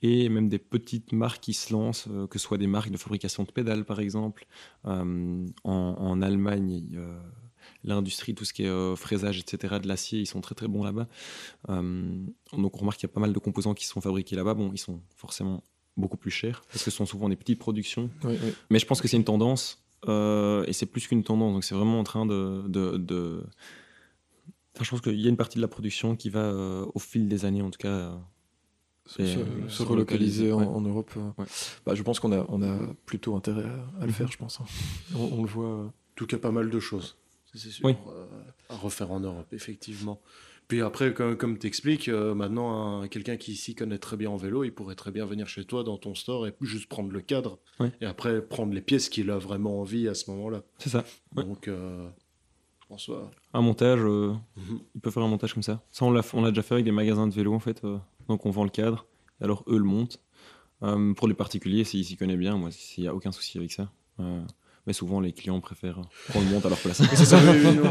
Et même des petites marques qui se lancent, que ce soit des marques de fabrication de pédales, par exemple. En Allemagne, l'industrie, tout ce qui est fraisage, etc., de l'acier, ils sont très très bons là-bas. Donc on remarque qu'il y a pas mal de composants qui sont fabriqués là-bas. Bon, ils sont forcément beaucoup plus chers, parce que ce sont souvent des petites productions. Oui. Mais je pense que c'est une tendance, et c'est plus qu'une tendance. Donc c'est vraiment en train de... Enfin, je pense qu'il y a une partie de la production qui va, au fil des années, en tout cas... se relocaliser en Europe. Je pense qu'on a plutôt intérêt à le faire, je pense. On le voit. En tout cas, pas mal de choses, c'est sûr, à refaire en Europe, effectivement. Puis après, comme tu expliques, maintenant, quelqu'un qui s'y connaît très bien en vélo, il pourrait très bien venir chez toi dans ton store et juste prendre le cadre, et après prendre les pièces qu'il a vraiment envie à ce moment-là. C'est ça. Donc, je pense... Un montage, il peut faire un montage comme ça. Ça, on l'a déjà fait avec des magasins de vélo, en fait. Donc on vend le cadre, et alors eux le montent. Pour les particuliers, s'ils s'y connaissent bien, moi, il n'y a aucun souci avec ça. Mais souvent, les clients préfèrent qu'on le monte à leur place. C'est ça,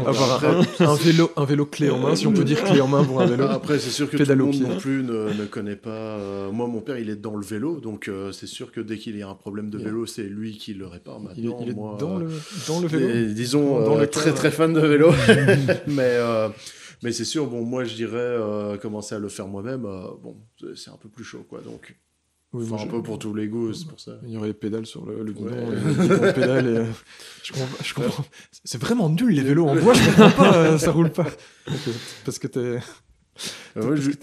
avoir un vélo clé en main, si on peut dire clé en main pour un vélo. Après, c'est sûr que tout le monde non plus ne connaît pas... Moi, mon père, il est dans le vélo, donc c'est sûr que dès qu'il y a un problème de vélo, c'est lui qui le répare maintenant. Il est dans le vélo. Disons, très très fan de vélo. Mais c'est sûr, moi je dirais commencer à le faire moi-même, c'est un peu plus chaud, quoi. Donc, un peu pour tous les goûts, c'est pour ça. Il y aurait les pédales sur le guidon, les pédales. Je comprends. C'est vraiment nul les vélos en bois, je comprends pas, ça roule pas. Parce que t'es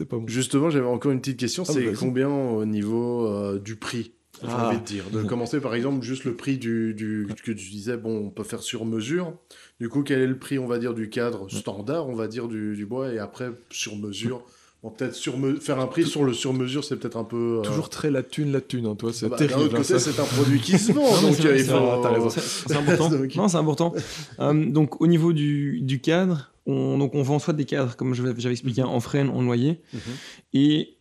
pas bon. Justement, j'avais encore une petite question, c'est combien au niveau du prix? J'ai envie de dire. De commencer par exemple juste le prix que tu disais, on peut faire sur mesure. Du coup, quel est le prix, on va dire, du cadre standard, on va dire, du bois, et après sur mesure. Peut-être faire un prix sur le sur-mesure, c'est peut-être un peu... Toujours très la thune, toi, c'est terrible. D'un autre côté, c'est un produit qui se vend, donc il faut... T'as raison. C'est important. Non, c'est important. Donc, au niveau du cadre, Donc on vend soit des cadres, comme j'avais expliqué, en frêne, en noyer, et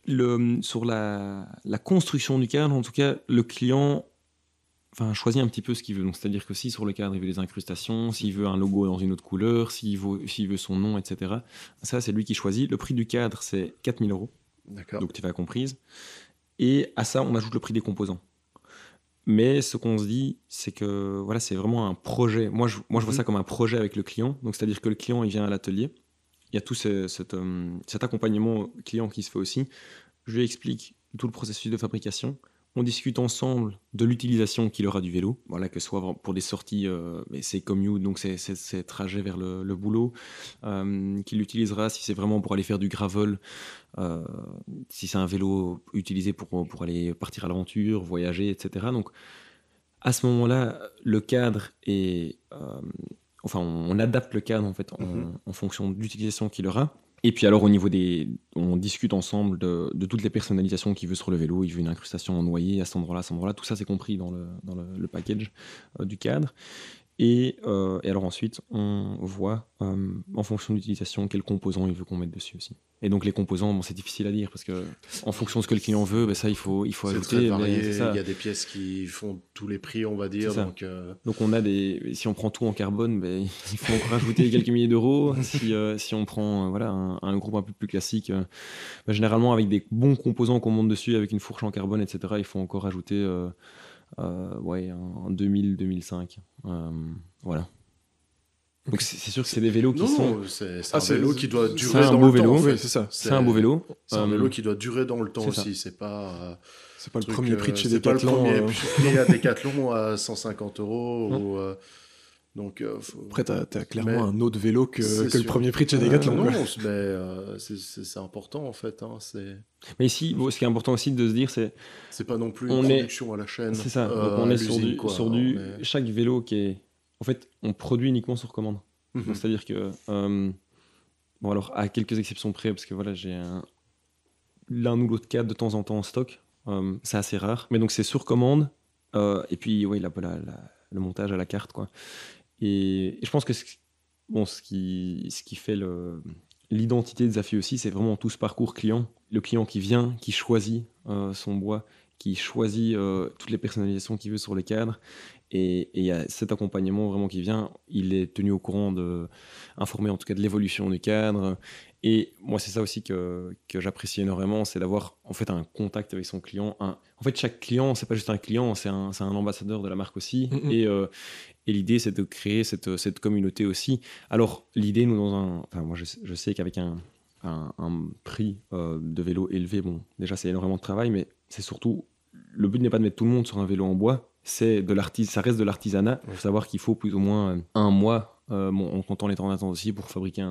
sur la construction du cadre, en tout cas, le client choisit un petit peu ce qu'il veut. Donc, c'est-à-dire que si sur le cadre, il veut des incrustations, s'il veut un logo dans une autre couleur, s'il veut son nom, etc., ça, c'est lui qui choisit. Le prix du cadre, c'est 4 000 €. D'accord. Donc, tu vas comprise. Et à ça, on ajoute le prix des composants. Mais ce qu'on se dit, c'est que voilà, c'est vraiment un projet. Moi, je vois ça comme un projet avec le client. Donc, c'est-à-dire que le client, il vient à l'atelier. Il y a tout cet accompagnement client qui se fait aussi. Je lui explique tout le processus de fabrication. On discute ensemble de l'utilisation qu'il aura du vélo. Voilà, que ce soit pour des sorties, c'est commute, donc c'est trajets vers le boulot, qu'il utilisera si c'est vraiment pour aller faire du gravel, si c'est un vélo utilisé pour aller partir à l'aventure, voyager, etc. Donc, à ce moment-là, le cadre est... on adapte le cadre en fait en fonction de l'utilisation qu'il aura. Et puis alors au niveau on discute ensemble de toutes les personnalisations qu'il veut sur le vélo. Il veut une incrustation en noyer à cet endroit-là. Tout ça c'est compris dans le package du cadre. Et alors ensuite, on voit en fonction de l'utilisation quels composants il veut qu'on mette dessus aussi. Et donc les composants, c'est difficile à dire parce que en fonction de ce que le client veut, ça il faut ajouter. Très varié. Il y a des pièces qui font tous les prix, on va dire. Donc on a si on prend tout en carbone, il faut encore rajouter quelques milliers d'euros. Si on prend un groupe un peu plus classique, généralement avec des bons composants qu'on monte dessus, avec une fourche en carbone, etc., il faut encore ajouter en 2000-2005. Voilà. Donc c'est sûr que c'est des vélos qui sont... C'est un vélo qui doit durer dans le temps. En fait. C'est ça. C'est un beau vélo. C'est un vélo qui doit durer dans le temps aussi. C'est pas le premier prix de chez Decathlon. C'est pas le premier prix à Decathlon à 150 €. Donc, après, t'as clairement un autre vélo que le premier prix de chez Decathlon. Non, c'est important en fait. Mais ici, ce qui est important aussi de se dire, c'est pas non plus une production à la chaîne. C'est ça. Donc on est sur du chaque vélo qui est... En fait, on produit uniquement sur commande. Donc, c'est-à-dire que... alors, à quelques exceptions près, parce que voilà, j'ai l'un ou l'autre cadre de temps en temps en stock. C'est assez rare. Mais donc, c'est sur commande. Et puis, le montage à la carte, quoi. Et je pense que ce qui fait l'identité de Zafy aussi, c'est vraiment tout ce parcours client. Le client qui vient, qui choisit son bois, qui choisit toutes les personnalisations qu'il veut sur les cadres. Et il y a cet accompagnement vraiment qui vient. Il est tenu au courant, informé en tout cas de l'évolution du cadre. Et moi, c'est ça aussi que j'apprécie énormément, c'est d'avoir en fait un contact avec son client. En fait, chaque client, c'est pas juste un client, c'est un ambassadeur de la marque aussi. Et l'idée, c'est de créer cette communauté aussi. Alors, l'idée, nous, moi, je sais qu'avec un prix de vélo élevé, déjà, c'est énormément de travail, mais c'est surtout, le but n'est pas de mettre tout le monde sur un vélo en bois, ça reste de l'artisanat. Il faut savoir qu'il faut plus ou moins un mois, en comptant les temps d'attente aussi, pour fabriquer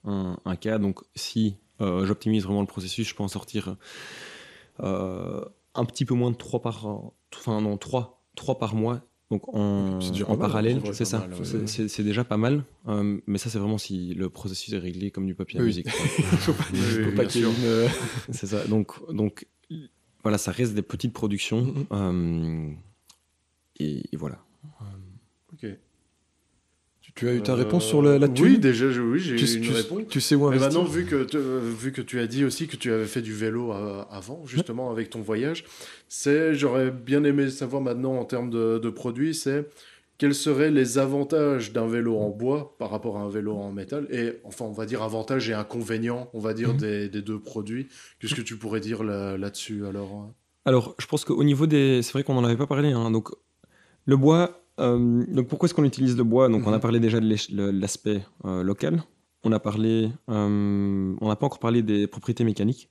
un cadre. Donc, si j'optimise vraiment le processus, je peux en sortir un petit peu moins de 3 par mois. Donc en parallèle, c'est ça. C'est déjà pas mal. Mais ça, c'est vraiment si le processus est réglé comme du papier à musique. Faut pas qu'il y ait c'est ça. Donc voilà, ça reste des petites productions. Et voilà. Ok. Tu as eu ta réponse sur là-dessus? Oui, déjà, j'ai une réponse. Tu sais où investir. Maintenant, vu que tu as dit aussi que tu avais fait du vélo avant, justement, avec ton voyage, j'aurais bien aimé savoir maintenant, en termes de produits, quels seraient les avantages d'un vélo en bois par rapport à un vélo en métal, et enfin, on va dire avantages et inconvénients, on va dire, des deux produits. Qu'est-ce que tu pourrais dire là-dessus, alors? Alors, je pense qu'au niveau c'est vrai qu'on n'en avait pas parlé, hein, donc le bois... donc pourquoi est-ce qu'on utilise le bois? Donc on a parlé déjà de l'aspect local. On n'a pas encore parlé des propriétés mécaniques.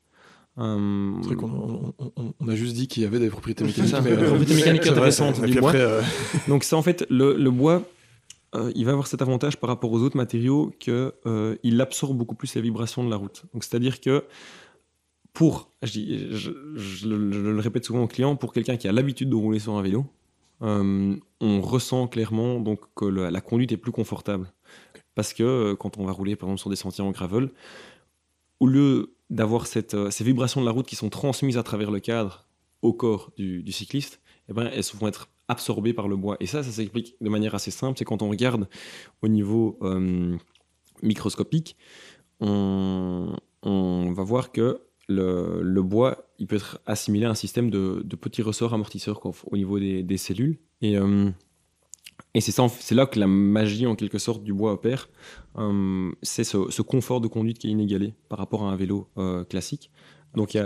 C'est vrai qu'on a juste dit qu'il y avait des propriétés mécaniques. Mais propriétés mécaniques intéressantes du bois. Donc ça, en fait, le bois, il va avoir cet avantage par rapport aux autres matériaux qu'il absorbe beaucoup plus les vibrations de la route. Donc c'est-à-dire que je le répète souvent aux clients, pour quelqu'un qui a l'habitude de rouler sur un vélo, on ressent clairement donc que la conduite est plus confortable. Parce que quand on va rouler par exemple sur des sentiers en gravel, au lieu d'avoir ces vibrations de la route qui sont transmises à travers le cadre au corps du cycliste, elles vont être absorbées par le bois. Et ça s'explique de manière assez simple. C'est quand on regarde au niveau microscopique, on va voir que le bois, il peut être assimilé à un système de petits ressorts amortisseurs au niveau des cellules. Et c'est là que la magie, en quelque sorte, du bois opère. C'est ce confort de conduite qui est inégalé par rapport à un vélo classique. Donc,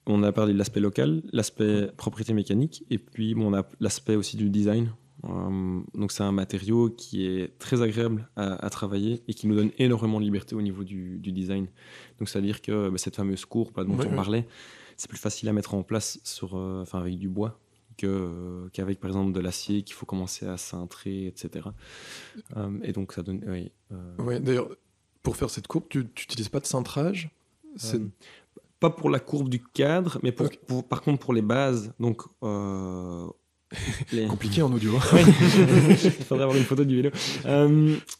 on a parlé de l'aspect local, l'aspect propriété mécanique, et puis on a l'aspect aussi du design. Donc, c'est un matériau qui est très agréable à travailler et qui nous donne énormément de liberté au niveau du design. Donc, c'est-à-dire que cette fameuse courbe dont on parlait, c'est plus facile à mettre en place avec du bois qu'avec par exemple de l'acier qu'il faut commencer à cintrer, etc. Et donc ça donne... Ouais, d'ailleurs, pour faire cette courbe, tu n'utilises pas de cintrage? Pas pour la courbe du cadre, mais par contre pour les bases. Donc, compliqué en audio. Il faudrait avoir une photo du vélo.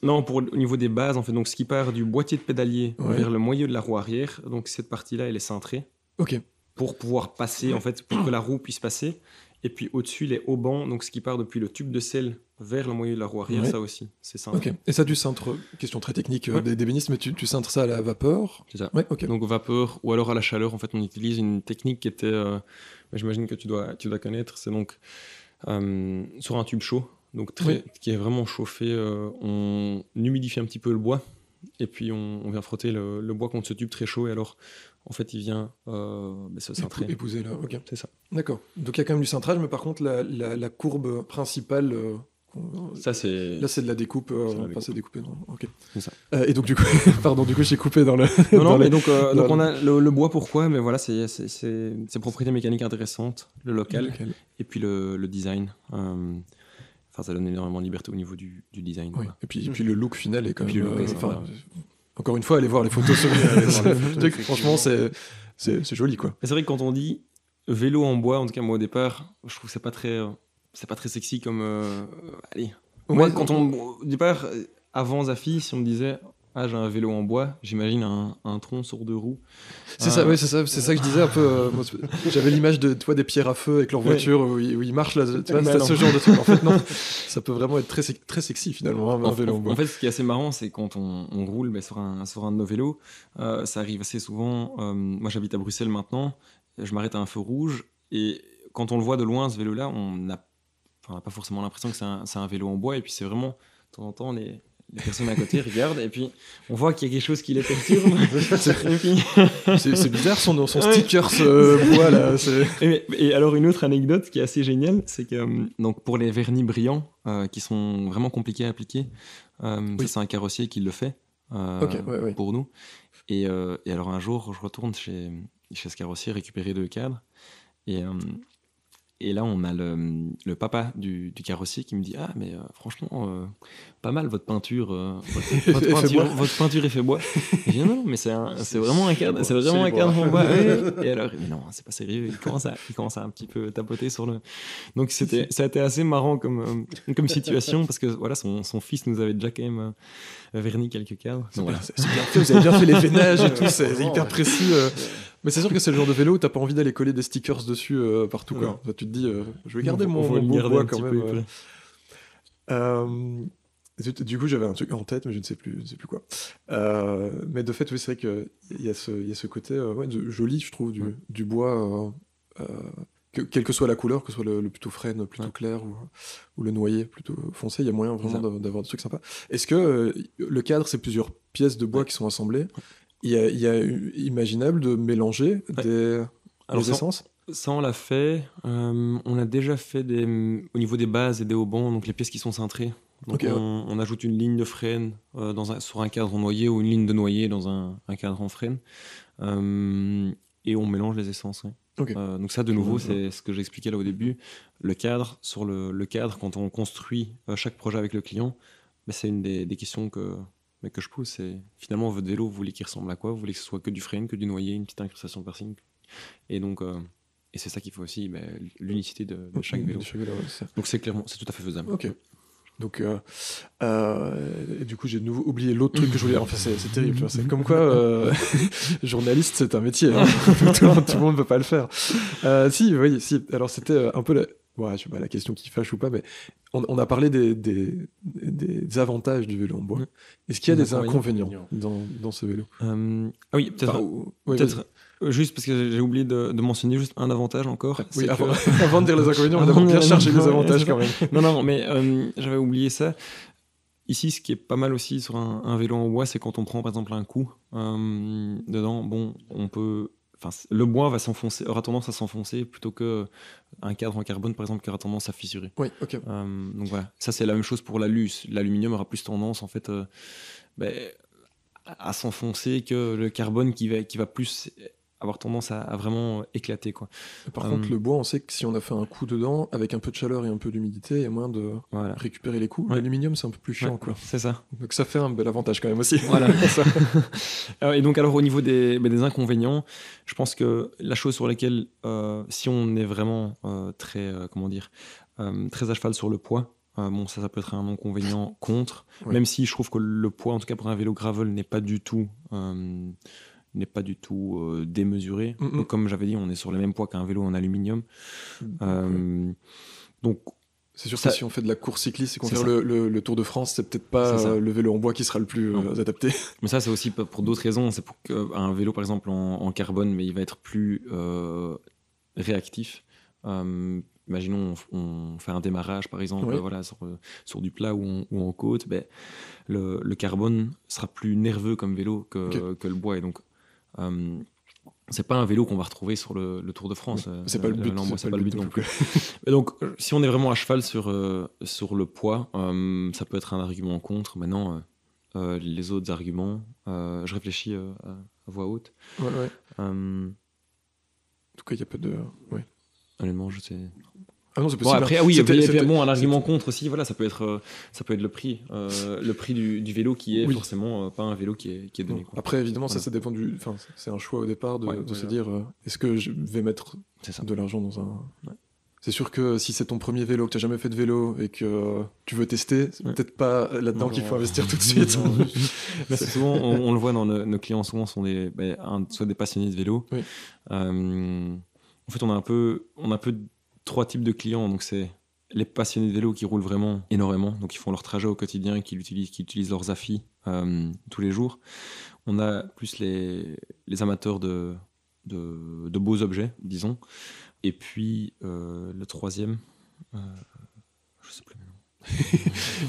Non, au niveau des bases, en fait, donc ce qui part du boîtier de pédalier vers le moyeu de la roue arrière, donc cette partie-là, elle est cintrée. Ok. Pour pouvoir passer, en fait, pour que la roue puisse passer. Et puis au-dessus, les haubans, donc ce qui part depuis le tube de selle vers le moyeu de la roue arrière, ça aussi, c'est simple. Okay. Et ça, tu cintres, question très technique d'ébéniste, mais tu cintres ça à la vapeur? C'est ça. Ouais, okay. Donc vapeur ou alors à la chaleur, en fait, on utilise une technique qui était, j'imagine que tu dois connaître, c'est donc sur un tube chaud, donc qui est vraiment chauffé, on humidifie un petit peu le bois, et puis on vient frotter le bois contre ce tube très chaud, et alors en fait il vient se cintrer. Épouser là, ok. C'est ça. D'accord. Donc il y a quand même du cintrage, mais par contre la courbe principale, ça c'est... Là c'est de la découpe, c'est découpé. Ok. C'est ça. Et donc du coup, j'ai coupé dans le... mais donc on a le bois, pourquoi? Mais voilà, c'est ses propriétés mécaniques intéressantes, le local. Et puis le design. Ça donne énormément de liberté au niveau du design. Oui. Et puis le look final est quand même... Encore une fois, allez voir les photos sur franchement, c'est joli, quoi. Mais c'est vrai que quand on dit vélo en bois, en tout cas moi au départ, je trouve que c'est pas très sexy comme... allez. Moi, au départ, avant Zafi, si on me disait... Ah, j'ai un vélo en bois, j'imagine un tronc sur 2 roues. C'est ça que je disais un peu. J'avais l'image de des pierres à feu avec leur voiture où ils marchent là. Tu vois, c'est ce genre de truc. En fait, non, ça peut vraiment être très, très sexy finalement, un vélo en bois. En fait, ce qui est assez marrant, c'est quand on roule sur un de nos vélos, ça arrive assez souvent. Moi, j'habite à Bruxelles maintenant, je m'arrête à un feu rouge et quand on le voit de loin, ce vélo-là, on n'a pas forcément l'impression que c'est un vélo en bois, et puis c'est vraiment, de temps en temps, les personnes à côté regardent et puis on voit qu'il y a quelque chose qui les perturbe. C'est bizarre son sticker bois là. Et alors une autre anecdote qui est assez géniale, c'est que donc pour les vernis brillants qui sont vraiment compliqués à appliquer, ça, c'est un carrossier qui le fait pour nous. Et alors un jour je retourne chez ce carrossier récupérer 2 cadres et là, on a le papa du carrossier qui me dit « Ah, mais franchement, pas mal votre peinture. Votre peinture effet bois. » Je dis « Non, mais c'est vraiment un cadre, en bois. » Et alors, mais non, c'est pas sérieux. Il commence à un petit peu tapoter sur le... Donc, ça a été assez marrant comme situation, parce que voilà, son fils nous avait déjà quand même verni quelques cadres. Donc, voilà. C'est bien fait, vous avez bien fait les veinages et tout, c'est hyper précis. Mais c'est sûr que c'est le genre de vélo où t'as pas envie d'aller coller des stickers dessus partout. Quoi. Tu te dis, je vais garder mon bois quand même. Du coup, j'avais un truc en tête, mais je ne sais plus quoi. Mais de fait, oui, c'est vrai qu'il y a ce côté joli, je trouve, du bois, quelle que soit la couleur, que ce soit le plutôt frêne, plutôt clair, ou le noyer plutôt foncé, il y a moyen vraiment d'avoir des trucs sympas. Est-ce que le cadre, c'est plusieurs pièces de bois qui sont assemblées? Il y a imaginable de mélanger des essences? Ça, on l'a fait. On a déjà fait au niveau des bases et des haubans, donc les pièces qui sont cintrées. Donc on ajoute une ligne de frêne sur un cadre en noyer ou une ligne de noyer dans un cadre en frêne. Et on mélange les essences. Donc ça, de nouveau, c'est ce que j'expliquais là au début. Le cadre, sur le cadre, quand on construit chaque projet avec le client, c'est une des questions que je pose, c'est finalement votre vélo, vous voulez qu'il ressemble à quoi? Vous voulez que ce soit que du frame, que du noyer, une petite incrustation par-ci. Et donc, et c'est ça qui fait aussi l'unicité de chaque vélo. Donc c'est tout à fait faisable. Ok. Donc, et du coup, j'ai de nouveau oublié l'autre truc que je voulais. Enfin, c'est terrible. Tu vois, c'est comme quoi, journaliste, c'est un métier. Hein. Tout le monde ne peut pas le faire. Si. Alors, c'était un peu Ouais, je sais pas la question qui fâche ou pas, mais on a parlé des avantages du vélo en bois. Est-ce qu'il y a des inconvénients dans ce vélo? Oui, peut-être. Peut-être. Juste parce que j'ai oublié de mentionner juste un avantage encore. Oui, avant de dire les inconvénients, on a d'abord bien cherché les avantages quand même. Non, mais j'avais oublié ça. Ici, ce qui est pas mal aussi sur un vélo en bois, c'est quand on prend par exemple un coup dedans, bon, on peut... le bois aura tendance à s'enfoncer plutôt qu'un cadre en carbone, par exemple, qui aura tendance à fissurer. Oui, ok. Donc voilà, ça c'est la même chose pour l'aluminium aura plus tendance en fait à s'enfoncer que le carbone qui va plus avoir tendance à vraiment éclater, quoi. Par contre, le bois, on sait que si on a fait un coup dedans, avec un peu de chaleur et un peu d'humidité, il y a moyen de récupérer les coups. Ouais. L'aluminium, c'est un peu plus chiant, quoi. C'est ça. Donc ça fait un bel avantage quand même aussi. Voilà. Et donc alors au niveau des inconvénients, je pense que la chose sur laquelle, si on est vraiment très à cheval sur le poids, bon, ça peut être un inconvénient contre, même si je trouve que le poids, en tout cas pour un vélo gravel, n'est pas du tout démesuré. Donc, comme j'avais dit, on est sur le même poids qu'un vélo en aluminium. Donc, c'est sûr que si on fait de la course cycliste et qu'on fait le Tour de France, c'est peut-être pas le vélo en bois qui sera le plus adapté. Mais ça, c'est aussi pour d'autres raisons. C'est pour qu'un vélo, par exemple, en carbone, mais il va être plus réactif. Imaginons, on fait un démarrage, par exemple, sur du plat ou en côte. Le carbone sera plus nerveux comme vélo que le bois. Et donc, c'est pas un vélo qu'on va retrouver sur le Tour de France. C'est pas le but. C'est pas le but non plus. Et donc, si on est vraiment à cheval sur le poids, ça peut être un argument contre. Maintenant, les autres arguments, je réfléchis à voix haute. En tout cas, il y a pas de... Honnêtement, je sais... Ah non, c'est possible. Après, un argument contre aussi, voilà, ça peut être le prix. Le prix du vélo qui est forcément pas un vélo qui est donné. Quoi. Après, évidemment, ça dépend c'est un choix au départ de se dire est-ce que je vais mettre de l'argent dans un... C'est sûr que si c'est ton premier vélo, que tu n'as jamais fait de vélo et que tu veux tester, c'est peut-être pas là-dedans qu'il faut investir tout de suite. Souvent, on le voit dans nos clients, souvent sont soit des passionnés de vélo. Oui. En fait, on a un peu 3 types de clients. Donc, c'est les passionnés de vélo qui roulent vraiment énormément, donc ils font leur trajet au quotidien, qui utilisent leurs affis tous les jours. On a plus les amateurs de beaux objets, disons. Et puis, le troisième... je sais plus.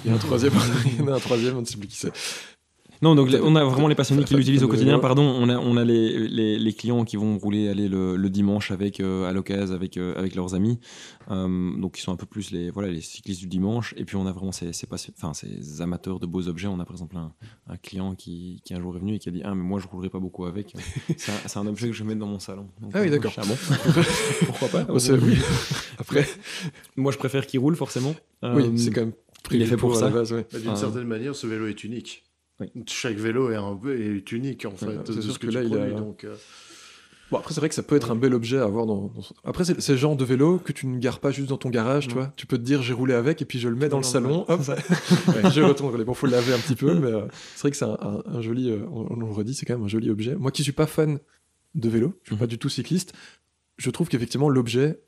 Il y a un troisième, on ne sait plus qui c'est. Non, donc on a vraiment les passionnés qui l'utilisent au quotidien. Pardon, on a les clients qui vont rouler le dimanche à l'occasion avec leurs amis. Donc ils sont un peu plus les cyclistes du dimanche. Et puis on a vraiment ces amateurs de beaux objets. On a par exemple un client qui un jour est venu et qui a dit mais moi je roulerai pas beaucoup avec. C'est un objet que je vais mettre dans mon salon. Donc, oui, d'accord. Bon. Pourquoi pas oui. Après, moi je préfère qu'il roule forcément. Oui, c'est quand même il est fait pour ça. À la base, D'une certaine manière, ce vélo est unique. Oui. Chaque vélo est unique en fait. C'est sûr que là il a... Bon, après c'est vrai que ça peut être un bel objet à avoir Après c'est le genre de vélo que tu ne gares pas juste dans ton garage, tu vois. Tu peux te dire j'ai roulé avec et puis je le mets dans le salon, hop, je retourne. Bon, faut le laver un petit peu, mais c'est vrai que c'est un joli, on le redit, c'est quand même un joli objet. Moi qui suis pas fan de vélo, je suis pas du tout cycliste, je trouve qu'effectivement l'objet,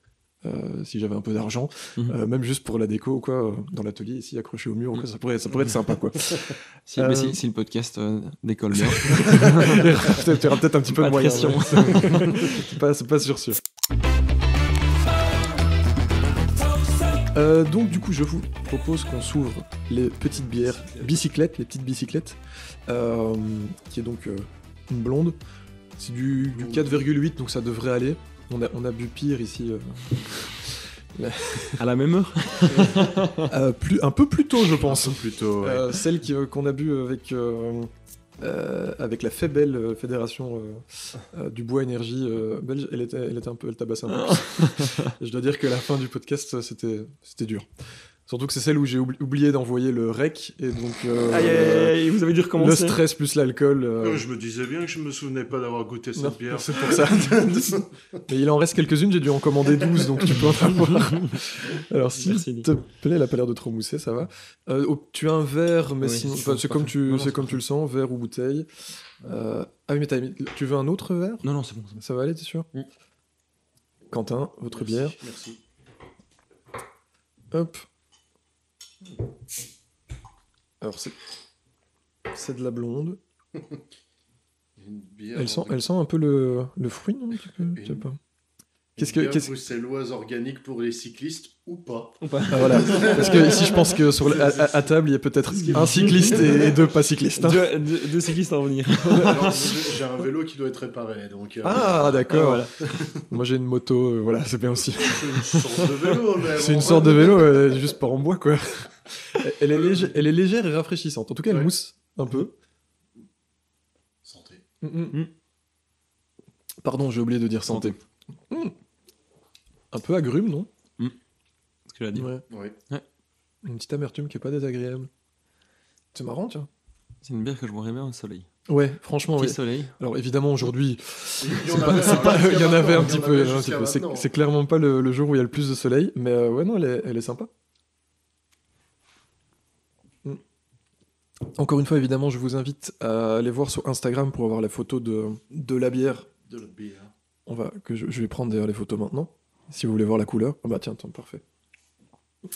si j'avais un peu d'argent, même juste pour la déco ou quoi, dans l'atelier ici accroché au mur, quoi, ça pourrait être sympa quoi. Si le podcast décolle bien, tu auras peut-être un petit peu de moyen. C'est pas sûr. Donc du coup je vous propose qu'on s'ouvre les petites bières bicyclettes, les petites bicyclettes, qui est donc une blonde. C'est du 4,8, donc ça devrait aller. On a bu pire ici. À la même heure un peu plus tôt, je pense. Un peu plus tôt, ouais. Celle qu'on a bu avec la FEBEL, Fédération du Bois Énergie belge, elle tabassait un peu plus. Je dois dire que la fin du podcast, c'était dur. Surtout que c'est celle où j'ai oublié d'envoyer le rec, et donc aïe, vous avez dû recommencer. Le stress plus l'alcool. Je me disais bien que je me souvenais pas d'avoir goûté cette bière. C'est pour ça. Mais il en reste quelques-unes, j'ai dû en commander 12, donc tu peux en avoir. Alors s'il te plaît, elle a pas l'air de trop mousser, ça va. Tu as un verre, mais sinon, c'est comme tu le sens, verre ou bouteille. Ah oui, mais tu veux un autre verre ? Non, c'est bon. Ça va aller, t'es sûr ? Quentin, votre bière. Merci. Hop. Alors, c'est de la blonde. Une bière Elle sent un peu le fruit, non? Je sais pas. Bière bruxelloise organique pour les cyclistes ou pas. Ah, voilà. Parce que ici, je pense que à table, il y a peut-être un cycliste et 2 pas cyclistes. Hein. Deux cyclistes à revenir. Alors, j'ai un vélo qui doit être réparé. Donc, ah, d'accord. Voilà. Moi, j'ai une moto. Voilà, c'est bien aussi. C'est une sorte de vélo. C'est une sorte de vélo, juste pas en bois, quoi. Elle est légère et rafraîchissante. En tout cas, elle mousse un peu. Santé. Pardon, j'ai oublié de dire santé. Un peu agrume, non? C'est ce que j'ai dit. Ouais. Une petite amertume qui est pas désagréable. C'est marrant, tiens. C'est une bière que je boirais bien au soleil. Ouais, franchement, oui. Soleil. Alors évidemment, aujourd'hui, il y en avait un petit peu. Peu. C'est clairement pas le jour où il y a le plus de soleil, mais ouais, non, elle est sympa. Encore une fois, évidemment, je vous invite à aller voir sur Instagram pour avoir la photo de la bière. De la bière. Je vais prendre d'ailleurs les photos maintenant, si vous voulez voir la couleur. Ah bah tiens, parfait.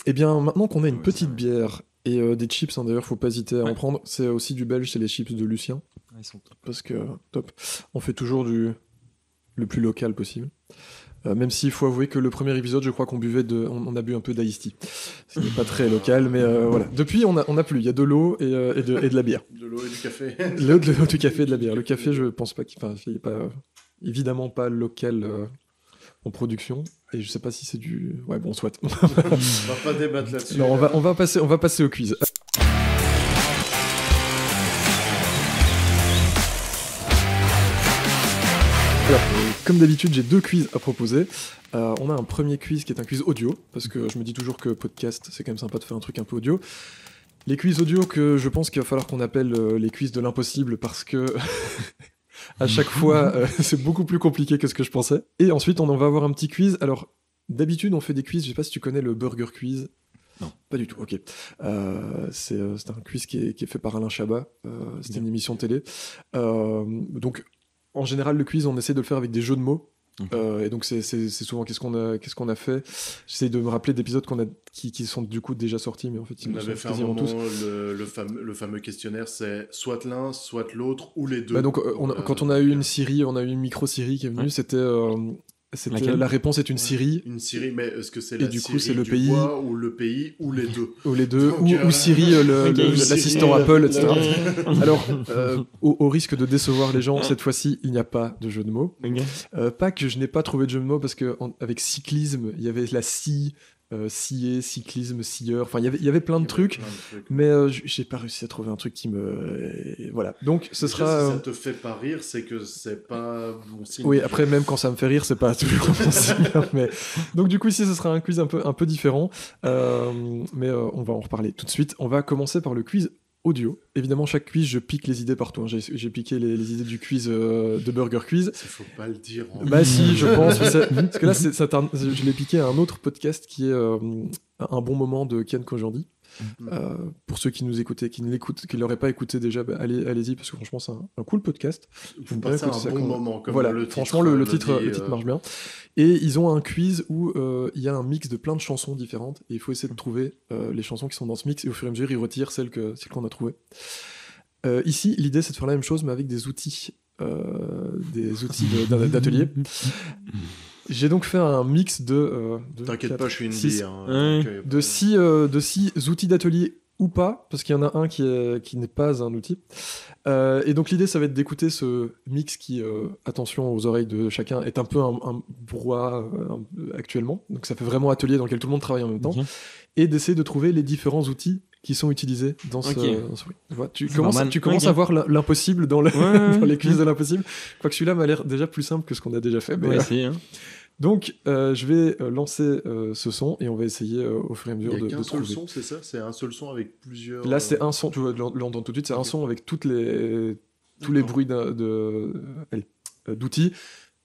Eh bien, maintenant qu'on a une petite bière et des chips, hein, d'ailleurs, faut pas hésiter à en prendre. C'est aussi du belge, c'est les chips de Lucien. Ils sont top. Parce que, top. On fait toujours le plus local possible. Même s'il faut avouer que le premier épisode, je crois qu'on on a bu un peu d'Ice Tea. Ce n'est pas très local, mais voilà. Depuis, on a plus. Il y a de l'eau et de la bière. De l'eau et du café. De l'eau, du café et de la bière. Le café, je pense pas qu'il n'est pas évidemment pas local en production. Et je sais pas si c'est du. Ouais, bon, soit. On va pas débattre là-dessus. Non, on va passer au quiz. Alors, comme d'habitude, j'ai 2 quiz à proposer. On a un premier quiz qui est un quiz audio, parce que je me dis toujours que podcast, c'est quand même sympa de faire un truc un peu audio. Les quiz audio que je pense qu'il va falloir qu'on appelle les quiz de l'impossible, parce que à chaque fois, c'est beaucoup plus compliqué que ce que je pensais. Et ensuite, on en va avoir un petit quiz. Alors, d'habitude, on fait des quiz, je sais pas si tu connais le Burger Quiz. Non. Pas du tout, ok. C'est un quiz qui est fait par Alain Chabat. C'était une émission télé. Donc, en général, le quiz, on essaie de le faire avec des jeux de mots. Et donc, c'est souvent qu'est-ce qu'on a fait. J'essaie de me rappeler d'épisodes qui sont du coup déjà sortis, mais en fait, on avait fait un moment tous. Le fameux questionnaire, c'est soit l'un, soit l'autre, ou les deux. Bah donc, quand on a eu une Syrie, on a eu une micro-Syrie qui est venue, c'était la réponse est une Syrie. Une Syrie, mais est-ce que c'est la du Syrie coup, c'est le du pays bois, ou le pays, ou les deux? Ou les deux, donc, ou Siri, l'assistant Apple, etc. Alors, au risque de décevoir les gens, cette fois-ci, il n'y a pas de jeu de mots. Pas que je n'ai pas trouvé de jeu de mots, parce qu'avec cyclisme, il y avait la scie, scier, cyclisme, scieur, enfin il y avait plein de trucs, mais j'ai pas réussi à trouver un truc qui me... Voilà, donc ce sera... Si ça te fait pas rire, c'est que c'est pas bon signe. Oui, après même quand ça me fait rire, c'est pas toujours bon signe, mais... Donc du coup ici ce sera un quiz un peu différent, mais on va en reparler tout de suite. On va commencer par le quiz audio. Évidemment, chaque quiz, je pique les idées partout. Hein. J'ai piqué les idées du quiz de Burger Quiz. Il faut pas le dire. Bah si, je pense. Parce que là, je l'ai piqué à un autre podcast qui est Un bon moment de Ken Kojandi. Pour ceux qui nous écoutaient, qui l'auraient pas écouté déjà, bah, allez-y, parce que franchement, c'est un cool podcast. Vous passez un bon moment. Comme voilà, le titre, franchement, le titre marche bien. Et ils ont un quiz où il y a un mix de plein de chansons différentes, et il faut essayer de trouver les chansons qui sont dans ce mix, et au fur et à mesure, ils retirent celles qu'on a trouvées. Ici, l'idée, c'est de faire la même chose, mais avec des outils d'atelier. J'ai donc fait un mix de T'inquiète pas, je suis une six, bille. de 6 outils d'atelier ou pas, parce qu'il y en a un qui n'est pas un outil. Et donc l'idée, ça va être d'écouter ce mix qui, attention aux oreilles de chacun, est un peu un brouhaha actuellement. Donc ça fait vraiment atelier dans lequel tout le monde travaille en même temps. Et d'essayer de trouver les différents outils qui sont utilisés dans ce voilà, tu commences à voir l'impossible dans les quiz de l'impossible. Quoique celui-là m'a l'air déjà plus simple que ce qu'on a déjà fait. Mais donc je vais lancer ce son et on va essayer au fur et à mesure de trouver. Il y a qu'un seul son, c'est ça? C'est un seul son avec plusieurs... Là c'est un son, tu vois, l'entends tout de suite, c'est un son avec tous les bruits d'outils.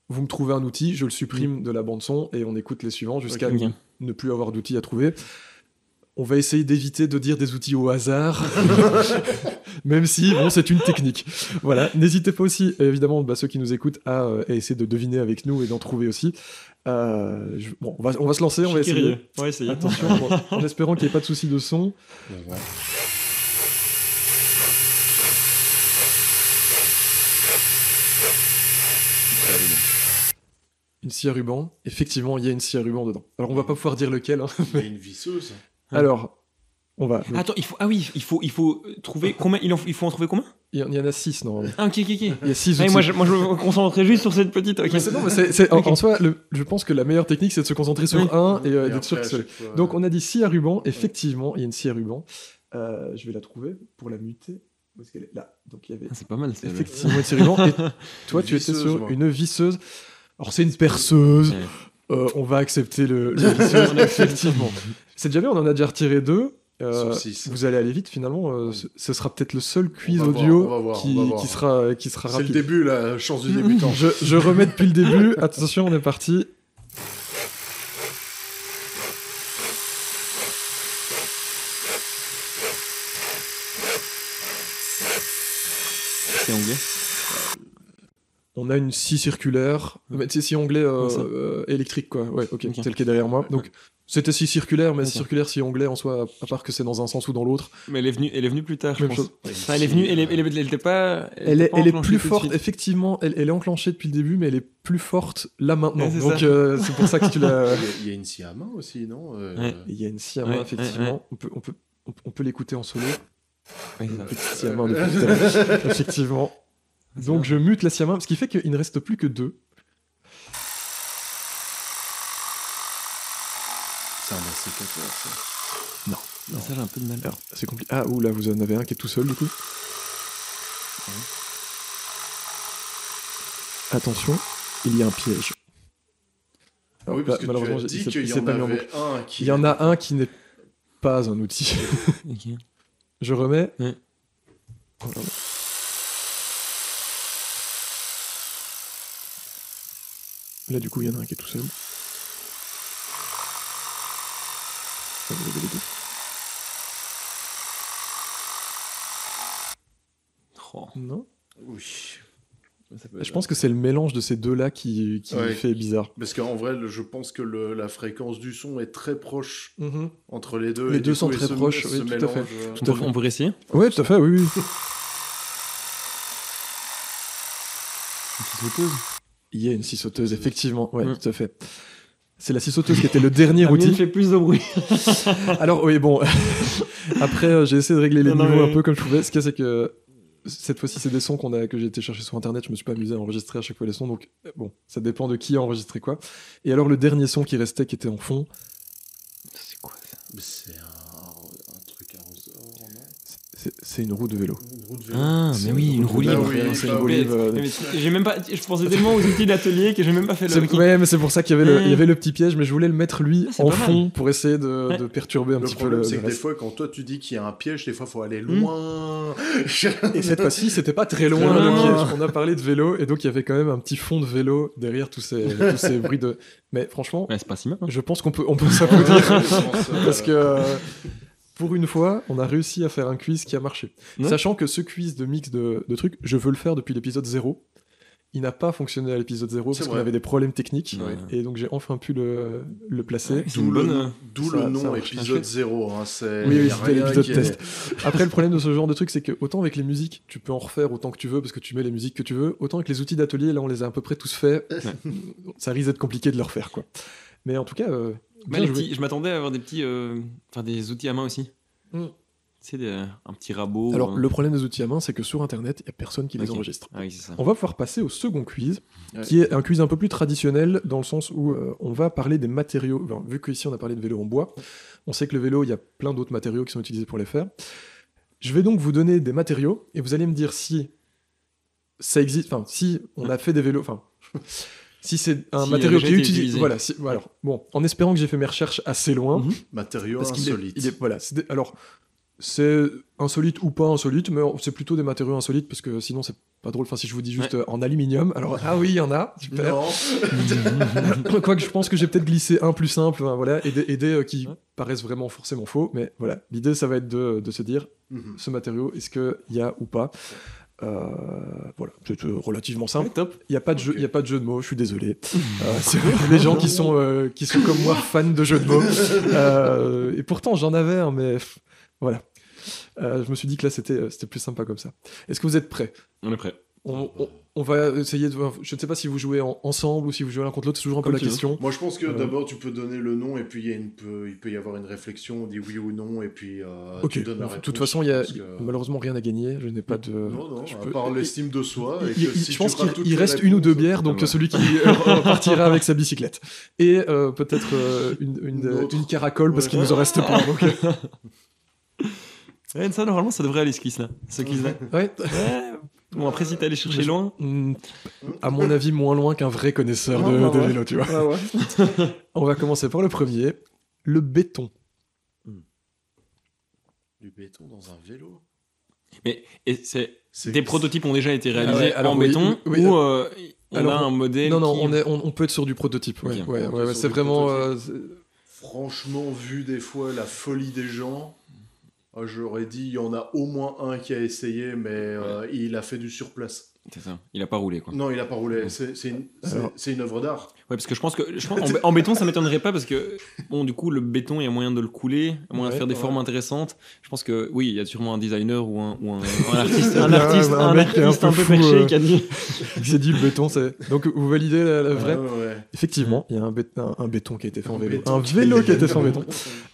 Vous me trouvez un outil, je le supprime de la bande son et on écoute les suivants jusqu'à ne plus avoir d'outils à trouver. On va essayer d'éviter de dire des outils au hasard, même si, bon, c'est une technique. Voilà, n'hésitez pas aussi, évidemment, ceux qui nous écoutent, à essayer de deviner avec nous et d'en trouver aussi. Bon, on va se lancer, on va essayer. On va essayer. Attention, en espérant qu'il n'y ait pas de soucis de son. Ouais. Une scie à ruban. Effectivement, il y a une scie à ruban dedans. Alors, on va pas pouvoir dire lequel. Il y a une visseuse. Alors, on va... Attends, il faut trouver combien. Il faut en trouver combien? Il y en a 6, normalement. Ah, ok. Il y a 6 outils. Moi, je me concentrais juste sur cette petite. Okay. En soi, je pense que la meilleure technique, c'est de se concentrer sur un et d'être sûr que c'est... Donc, on a dit scie à ruban. Effectivement, il y a une scie à ruban. Je vais la trouver pour la muter. Où est-ce qu'elle est? Là. Donc, il y avait c'est pas mal. effectivement une scie à ruban. Et toi, tu étais sur une visseuse. Alors, c'est une perceuse. On va accepter le visseuse. Effectivement. C'est déjà bien, on en a déjà retiré 2. Vous allez aller vite finalement. Ce sera peut-être le seul quiz audio qui sera rapide. C'est le début, la chance du débutant. Je remets depuis le début. Attention, on est parti. C'est anglais. On a une scie circulaire, mais c'est scie anglais électrique quoi. Ouais, ok. Celle qui est derrière moi. Donc c'était scie circulaire, mais circulaire, scie anglais en soi, à part que c'est dans un sens ou dans l'autre. Mais elle est venue plus tard, je Même pense. chose. Enfin, elle est venue, elle était pas. Elle est plus forte, effectivement. Elle est enclenchée depuis le début, mais elle est plus forte là maintenant. Ouais, donc c'est pour ça que tu l'as. Il y a une scie à main aussi, non? Il y a une scie à main, effectivement. On peut l'écouter en solo. Une petite scie à main depuis tout à l'heure. Effectivement. Donc je mute la scie à main, ce qui fait qu'il ne reste plus que 2. C'est un massécateur, ça. Non. Ça, j'ai un peu de mal. Alors, c'est compliqué. Ah, là, vous en avez un qui est tout seul, du coup. Attention, il y a un piège. Alors, oui, parce que malheureusement, tu as dit qu'il y en avait un qui... Il y en a un qui n'est pas un outil. Okay. Je remets. Ouais. Là, du coup, il y en a un qui est tout seul. Vous avez les deux. Oh. Non. Oui. Je pense que c'est le mélange de ces deux-là qui fait bizarre. Parce qu'en vrai, je pense que la fréquence du son est très proche entre les deux. Les deux sont très proches, oui, tout à fait. On peut essayer? Oui, tout à fait, oui. Une petite sauteuse. Il y a une scie sauteuse, effectivement. Ouais, tout à fait. C'est la scie sauteuse qui était le dernier outil. Elle fait plus de bruit. Alors, oui, bon. Après, j'ai essayé de régler les niveaux un peu comme je pouvais. Ce qu'il y a, c'est que cette fois-ci, c'est des sons que j'ai été chercher sur Internet. Je me suis pas amusé à enregistrer à chaque fois les sons. Donc, bon, ça dépend de qui a enregistré quoi. Et alors, le dernier son qui restait, qui était en fond. C'est quoi ça? C'est un truc à ressort, non? C'est une roue de vélo. Une roue de vélo. Ah, mais oui, une roue libre. C'est une roue libre. J'ai même pas. Je pensais tellement aux outils d'atelier que j'ai même pas fait le. Ouais, mais c'est pour ça qu'il y avait le petit piège, mais je voulais le mettre lui en fond pour essayer de perturber un petit peu le. Le problème, c'est que des fois, quand toi tu dis qu'il y a un piège, des fois, il faut aller loin. Et cette fois-ci, c'était pas très loin le piège. On a parlé de vélo, et donc il y avait quand même un petit fond de vélo derrière tous ces bruits de. Mais franchement, c'est pas si mal. Je pense qu'on peut s'applaudir parce que. Pour une fois, on a réussi à faire un quiz qui a marché. Ouais. Sachant que ce quiz de mix de trucs, je veux le faire depuis l'épisode 0. Il n'a pas fonctionné à l'épisode 0 parce qu'on avait des problèmes techniques. Ouais. Et donc j'ai enfin pu le placer. D'où le nom épisode 0. Hein, oui, c'était l'épisode test. Après, le problème de ce genre de truc, c'est que autant avec les musiques, tu peux en refaire autant que tu veux parce que tu mets les musiques que tu veux. Autant avec les outils d'atelier, là, on les a à peu près tous faits. Ça risque d'être compliqué de le refaire, quoi. Mais en tout cas... je m'attendais à avoir des petits, des outils à main aussi. Tu sais, un petit rabot. Alors, le problème des outils à main, c'est que sur Internet, il n'y a personne qui les enregistre. Ah oui, c'est ça. On va pouvoir passer au second quiz, qui est un quiz un peu plus traditionnel, dans le sens où on va parler des matériaux. Enfin, vu qu'ici, on a parlé de vélo en bois, on sait que le vélo, il y a plein d'autres matériaux qui sont utilisés pour les faire. Je vais donc vous donner des matériaux, et vous allez me dire si ça existe... Enfin, si on a fait des vélos... Enfin... Si c'est un matériau qui est utilisé. Voilà, alors, bon, en espérant que j'ai fait mes recherches assez loin. Matériau insolite. Alors, C'est insolite ou pas insolite, mais c'est plutôt des matériaux insolites parce que sinon c'est pas drôle. Enfin, si je vous dis juste en aluminium, alors ah oui, il y en a. Super. Quoique je pense que j'ai peut-être glissé un plus simple, voilà, et des qui paraissent vraiment forcément faux, mais voilà. L'idée, ça va être de se dire ce matériau, est-ce qu'il y a ou pas. Voilà, c'est relativement simple. Il n'y a pas de jeu, il y a pas de jeu de mots. Je suis désolé. C'est les gens qui sont comme moi fans de jeux de mots. Et pourtant j'en avais, hein, mais voilà. Je me suis dit que là c'était plus sympa comme ça. Est-ce que vous êtes prêts ? On est prêts. On va essayer de. Je ne sais pas si vous jouez ensemble ou si vous jouez l'un contre l'autre. C'est toujours un peu la question. Moi, je pense que d'abord tu peux donner le nom et puis il peut y avoir une réflexion. On dit oui ou non et puis tu donnes la réponse. De toute façon, il y a malheureusement rien à gagner. Je n'ai pas de. Non, à part l'estime de soi. Je pense qu'il reste une ou deux bières, donc celui qui repartira avec sa bicyclette et peut-être une caracole parce qu'il nous en reste pas. Donc... ça, normalement, ça devrait aller ce quiz-là. Ouais. Bon, après, si t'es allé chercher loin... À mon avis, moins loin qu'un vrai connaisseur de vélo, tu vois. On va commencer par le premier. Le béton. Du béton dans un vélo. Mais des prototypes ont déjà été réalisés en béton ou on a un modèle on peut être sur du prototype. Okay. Ouais, c'est vraiment... Franchement, vu des fois la folie des gens... J'aurais dit, il y en a au moins un qui a essayé, mais il a fait du surplace. C'est ça, il a pas roulé quoi. Non, il a pas roulé, c'est une œuvre d'art. Ouais, parce que je pense en béton ça m'étonnerait pas parce que bon du coup le béton il y a moyen de le couler, il y a moyen de faire des formes intéressantes. Je pense que oui, il y a sûrement un designer ou un artiste, un artiste un peu perché qui a dit qui s'est dit le béton c'est. Donc vous validez la vraie. Effectivement, il y a un béton qui a été fait en vélo. Un vélo qui a été fait en béton.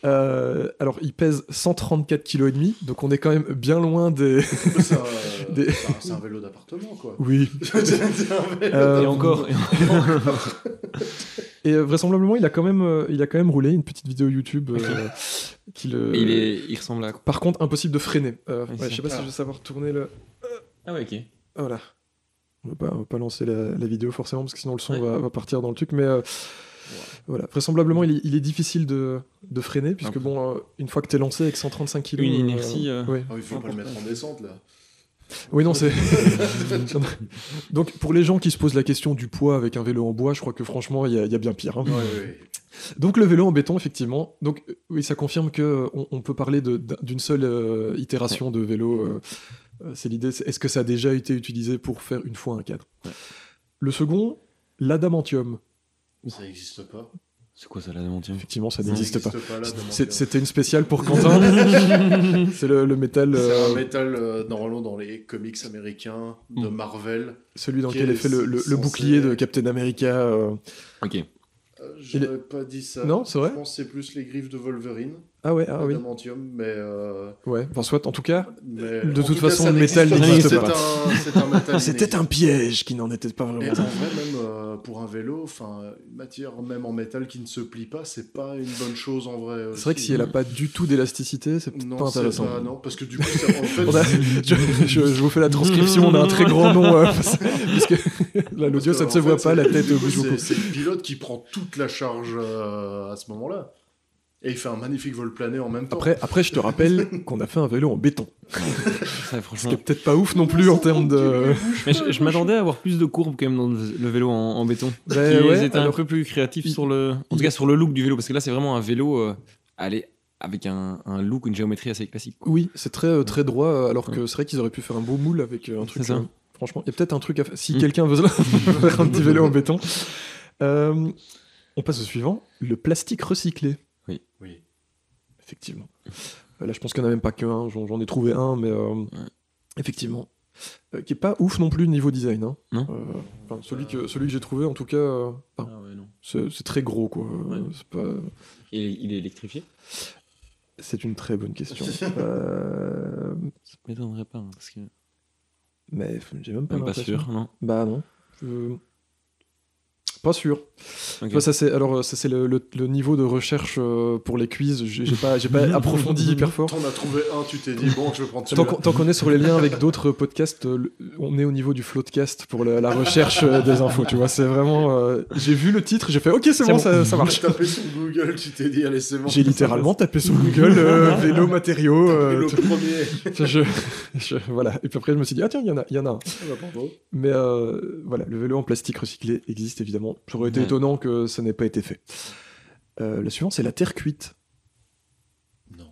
Alors il pèse 134 kg et demi, donc on est quand même bien loin des c'est un vélo d'appartement quoi. Oui. Et encore. Et vraisemblablement, il a quand même roulé une petite vidéo YouTube. Il ressemble à quoi ? Par contre, impossible de freiner. Je sais pas si je vais savoir tourner le. Ah ouais, ok. Voilà. On va pas lancer la vidéo forcément parce que sinon le son va partir dans le truc, mais. Voilà. Vraisemblablement, il est difficile de freiner puisque une fois que t'es lancé avec 135 kg. Une inertie. Il faut pas le mettre en descente là. Oui, non, c'est. Donc, pour les gens qui se posent la question du poids avec un vélo en bois, je crois que franchement, il y a bien pire. Hein. Ouais. Donc, le vélo en béton, effectivement. Donc, oui, ça confirme qu'on peut parler d'une seule itération de vélo. C'est l'idée. Est-ce que ça a déjà été utilisé pour faire une fois un cadre ? Le second, l'adamantium. Ça n'existe pas. C'est quoi ça, l'adamantium ? Effectivement, ça n'existe pas. C'était une spéciale pour Quentin. C'est le métal. C'est un métal normalement dans les comics américains de Marvel. Celui dans lequel est fait le bouclier de Captain America. Ok. J'aurais pas dit ça. Non, c'est vrai. Je pense que c'est plus les griffes de Wolverine. Ah oui. Adamantium, mais. Ouais, enfin, soit en tout cas. De toute façon, le métal n'existe pas. C'est un métal. C'était un piège qui n'en était pas vraiment. Et en vrai, même pour un vélo, une matière même en métal qui ne se plie pas, c'est pas une bonne chose en vrai. C'est vrai que si elle a pas du tout d'élasticité, c'est pas intéressant. Non, parce que du coup, en fait. Je vous fais la transcription, on a un très grand nom. Parce que là, l'audio, ça ne se voit pas, la tête bouge beaucoup. C'est le pilote qui prend toute la charge à ce moment-là. Et il fait un magnifique vol plané en même temps. Après, je te rappelle qu'on a fait un vélo en béton. Ça, franchement... Ce qui est peut-être pas ouf non plus en termes de... Mais je m'attendais à avoir plus de courbes quand même dans le vélo en béton. Ils étaient un peu plus créatifs sur le... En tout cas, sur le look du vélo. Parce que là, c'est vraiment un vélo... avec un look, une géométrie assez classique. Quoi. Oui, c'est très droit. Alors que c'est vrai qu'ils auraient pu faire un beau moule avec un truc... Franchement, il y a peut-être un truc à faire. Si quelqu'un veut faire un petit vélo en béton... On passe au suivant. Le plastique recyclé. Oui. Effectivement. Là, je pense qu'il n'y en a même pas qu'un. J'en ai trouvé un, mais effectivement. Qui est pas ouf non plus niveau design. Hein. Non. Celui que j'ai trouvé, en tout cas, c'est très gros, quoi. C'est pas... Et il est électrifié ? C'est une très bonne question. Ça m'étonnerait pas, parce que... Mais j'ai même pas l'impression. Pas sûr, non. Bah non. Pas sûr. Ok. Ça c'est le niveau de recherche pour les quiz. J'ai pas approfondi hyper fort. T'en as trouvé un, tu t'es dit bon, je vais prendre Tant celui-là. qu'on est sur les liens avec d'autres podcasts, on est au niveau du floatcast pour la recherche des infos. Tu vois, c'est vraiment. J'ai vu le titre, j'ai fait OK, c'est bon, ça marche. Tu as tapé sur Google, tu t'es dit allez, c'est bon. J'ai littéralement tapé sur Google vélo matériaux. Le premier. Voilà. Et puis après, je me suis dit ah tiens, il y en a un. Ah bah, bravo. Mais voilà, le vélo en plastique recyclé existe évidemment. Ça aurait été étonnant que ça n'ait pas été fait. La suivante, c'est la terre cuite. Non.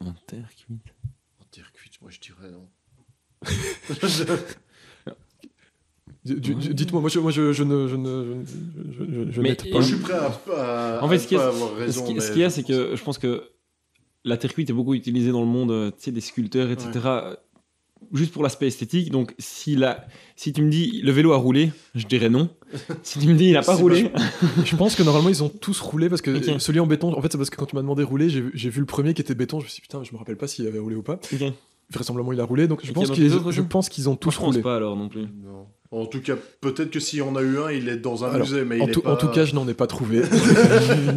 En terre cuite. En terre cuite, moi je dirais non. Dites-moi, moi je n'aide pas. Moi je suis prêt à En fait, ce qu'il y a, avoir raison. ce qu'il y a, c'est que je pense que la terre cuite est beaucoup utilisée dans le monde, tu sais, des sculpteurs, etc. Juste pour l'aspect esthétique. Donc, si tu me dis le vélo a roulé, je dirais non. Si tu me dis il a pas roulé, je pense que normalement ils ont tous roulé parce que celui en béton, en fait, c'est parce que quand tu m'as demandé rouler, j'ai vu le premier qui était béton. Je me suis dit putain, je me rappelle pas s'il avait roulé ou pas. Okay. Vraisemblablement il a roulé, donc je Okay, pense qu'ils ont tous je roulé. pense pas alors non plus. Non. En tout cas, peut-être que s'il y en a eu un, il est dans un musée, mais en tout cas, je n'en ai pas trouvé.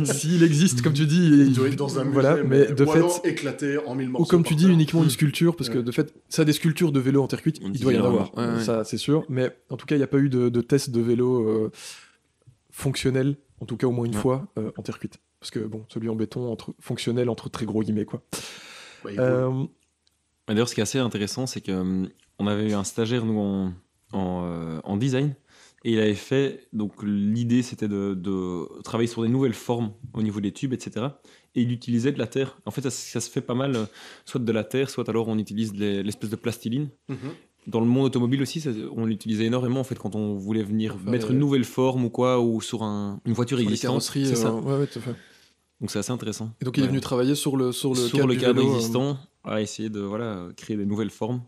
S'il existe, comme tu dis, il doit être dans un musée, voilà, mais de fait, éclaté en 1000 morceaux. ou comme tu dis, uniquement une sculpture, parce que de fait, ça des sculptures de vélo en terre cuite, il doit y en avoir, ça c'est sûr. Mais en tout cas, il n'y a pas eu de test de vélo fonctionnel, en tout cas au moins une fois en terre cuite, parce que bon, celui en béton fonctionnel entre très gros guillemets quoi. D'ailleurs, ce qui est assez intéressant, c'est que on avait eu un stagiaire nous en design. Et il avait fait, donc l'idée c'était de travailler sur des nouvelles formes au niveau des tubes, etc. Et il utilisait de la terre. En fait, ça se fait pas mal, soit de la terre, soit alors on utilise l'espèce de plastiline. Dans le monde automobile aussi, on l'utilisait énormément en fait quand on voulait venir mettre une nouvelle forme ou quoi, ou sur une voiture existante. C'est ça. Ouais, tout à fait. Donc c'est assez intéressant. Et donc il est venu travailler sur le cadre existant, à essayer de créer des nouvelles formes.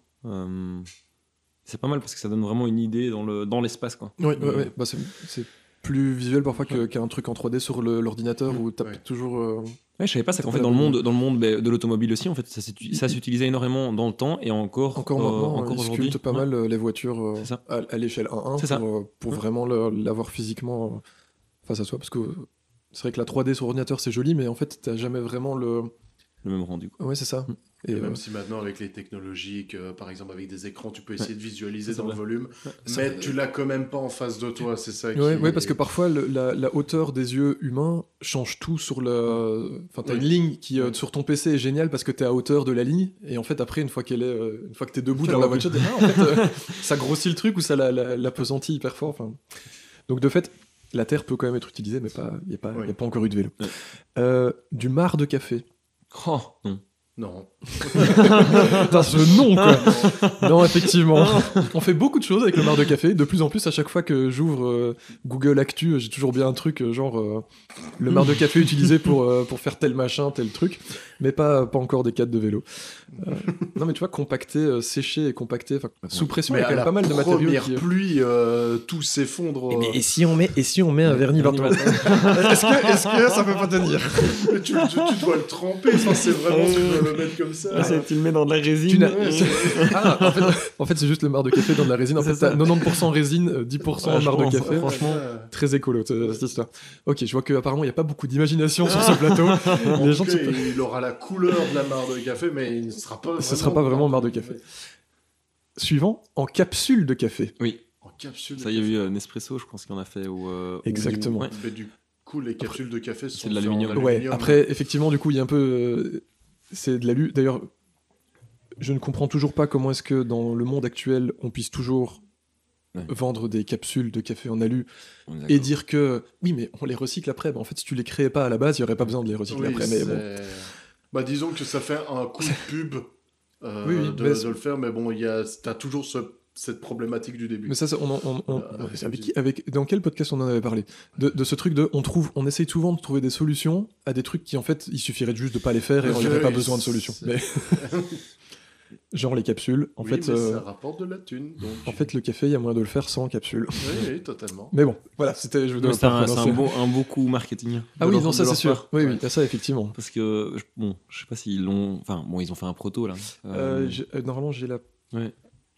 C'est pas mal parce que ça donne vraiment une idée dans l'espace quoi. Oui. Bah, c'est plus visuel parfois qu'un truc en 3D sur l'ordinateur où t'as toujours. Ouais, je savais pas ça qu'en fait dans le monde de l'automobile aussi en fait ça s'utilisait énormément dans le temps et encore maintenant aujourd'hui. Ils sculptent pas mal les voitures à l'échelle 1-1 pour vraiment l'avoir physiquement face à soi, parce que c'est vrai que la 3D sur ordinateur c'est joli, mais en fait t'as jamais vraiment le même rendu quoi. Ouais, c'est ça. Et même si maintenant avec les technologies, par exemple avec des écrans, tu peux essayer de visualiser dans le volume, mais tu l'as quand même pas en face de toi, c'est ça. Oui, parce que parfois la hauteur des yeux humains change tout sur le. Enfin, t'as une ligne qui sur ton PC est géniale parce que t'es à hauteur de la ligne, et en fait après une fois que t'es debout dans la voiture, en fait, ça grossit le truc ou ça l'apesantit hyper fort. Enfin, donc de fait. La terre peut quand même être utilisée, mais il n'y a pas encore eu de vélo. Du marc de café. Oh, non. Non. Putain, ce nom, quoi. Non, effectivement. On fait beaucoup de choses avec le marc de café. De plus en plus, à chaque fois que j'ouvre Google Actu, j'ai toujours bien un truc genre le marc de café utilisé pour faire tel machin, tel truc, mais pas encore des cadres de vélo. Non, mais tu vois, compacter, sécher et compacter, sous pression, il y a quand même pas mal de matériaux. Première pluie, tout s'effondre. Et si on met un vernis bâton Est-ce que ça peut pas tenir? tu dois le tremper, c'est vraiment tu dois le mettre comme ça. Tu le mets dans de la résine. En fait, c'est juste le marc de café dans de la résine. En fait, t'as 90% résine, 10% marc de café. Franchement, très écolo cette histoire. Ok, je vois qu'apparemment, il n'y a pas beaucoup d'imagination sur ce plateau. Les gens il aura la couleur de la marc de café, mais il ne sera pas. Ce ne sera pas vraiment marc de café. Suivant, en capsule de café. Oui. En capsule. Ça, il y a eu Nespresso, je pense qu'il en a fait. Exactement. Mais du coup, les capsules de café sont de l'aluminium. Ouais. Après, effectivement, du coup, il y a un peu. C'est de l'alu. D'ailleurs, je ne comprends toujours pas comment est-ce que dans le monde actuel, on puisse toujours vendre des capsules de café en alu et dire que oui, mais on les recycle après. En fait, si tu les créais pas à la base, il n'y aurait pas besoin de les recycler après. Mais bon. Bah, disons que ça fait un coup de pub de le faire, mais bon, t'as toujours cette problématique du début. Mais ça dans quel podcast on en avait parlé de ce truc on essaye souvent de trouver des solutions à des trucs qui en fait il suffirait juste de pas les faire et il n'y aurait pas besoin de solution. Mais genre les capsules, en fait, ça rapporte de la thune. Donc... En fait, le café, il y a moyen de le faire sans capsule. Oui, totalement. Mais bon, voilà, c'était. C'est un beau coup marketing. Ah oui, non, ça c'est sûr. Oui, ça effectivement. Parce que je sais pas s'ils l'ont. Enfin, bon, ils ont fait un proto là. Normalement, j'ai la. Ouais.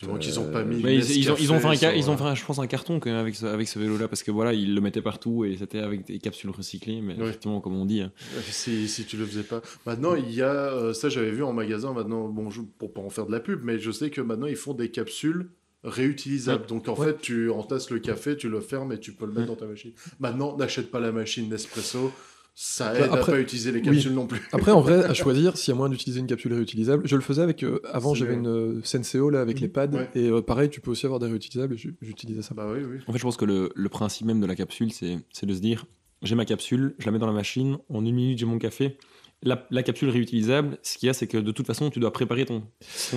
Donc ils ont pas mis. Ils ont fait je pense, un carton quand même avec ce vélo-là, parce que voilà, ils le mettaient partout et c'était avec des capsules recyclées, mais effectivement, comme on dit. Si tu le faisais pas. Maintenant, il y a. Ça, j'avais vu en magasin, maintenant, pour pas en faire de la pub, mais je sais que maintenant, ils font des capsules réutilisables. Donc en fait, tu entasses le café, tu le fermes et tu peux le mettre dans ta machine. Maintenant, n'achète pas la machine Nespresso. Ça aide à pas utiliser les capsules non plus. Après, en vrai, à choisir, s'il y a moyen d'utiliser une capsule réutilisable, je le faisais avec. Avant, j'avais une Senseo là, avec les pads, et pareil, tu peux aussi avoir des réutilisables, et j'utilisais ça. Bah oui. En fait, je pense que le principe même de la capsule, c'est de se dire j'ai ma capsule, je la mets dans la machine, en 1 minute, j'ai mon café. La capsule réutilisable, ce qu'il y a, c'est que de toute façon, tu dois préparer ton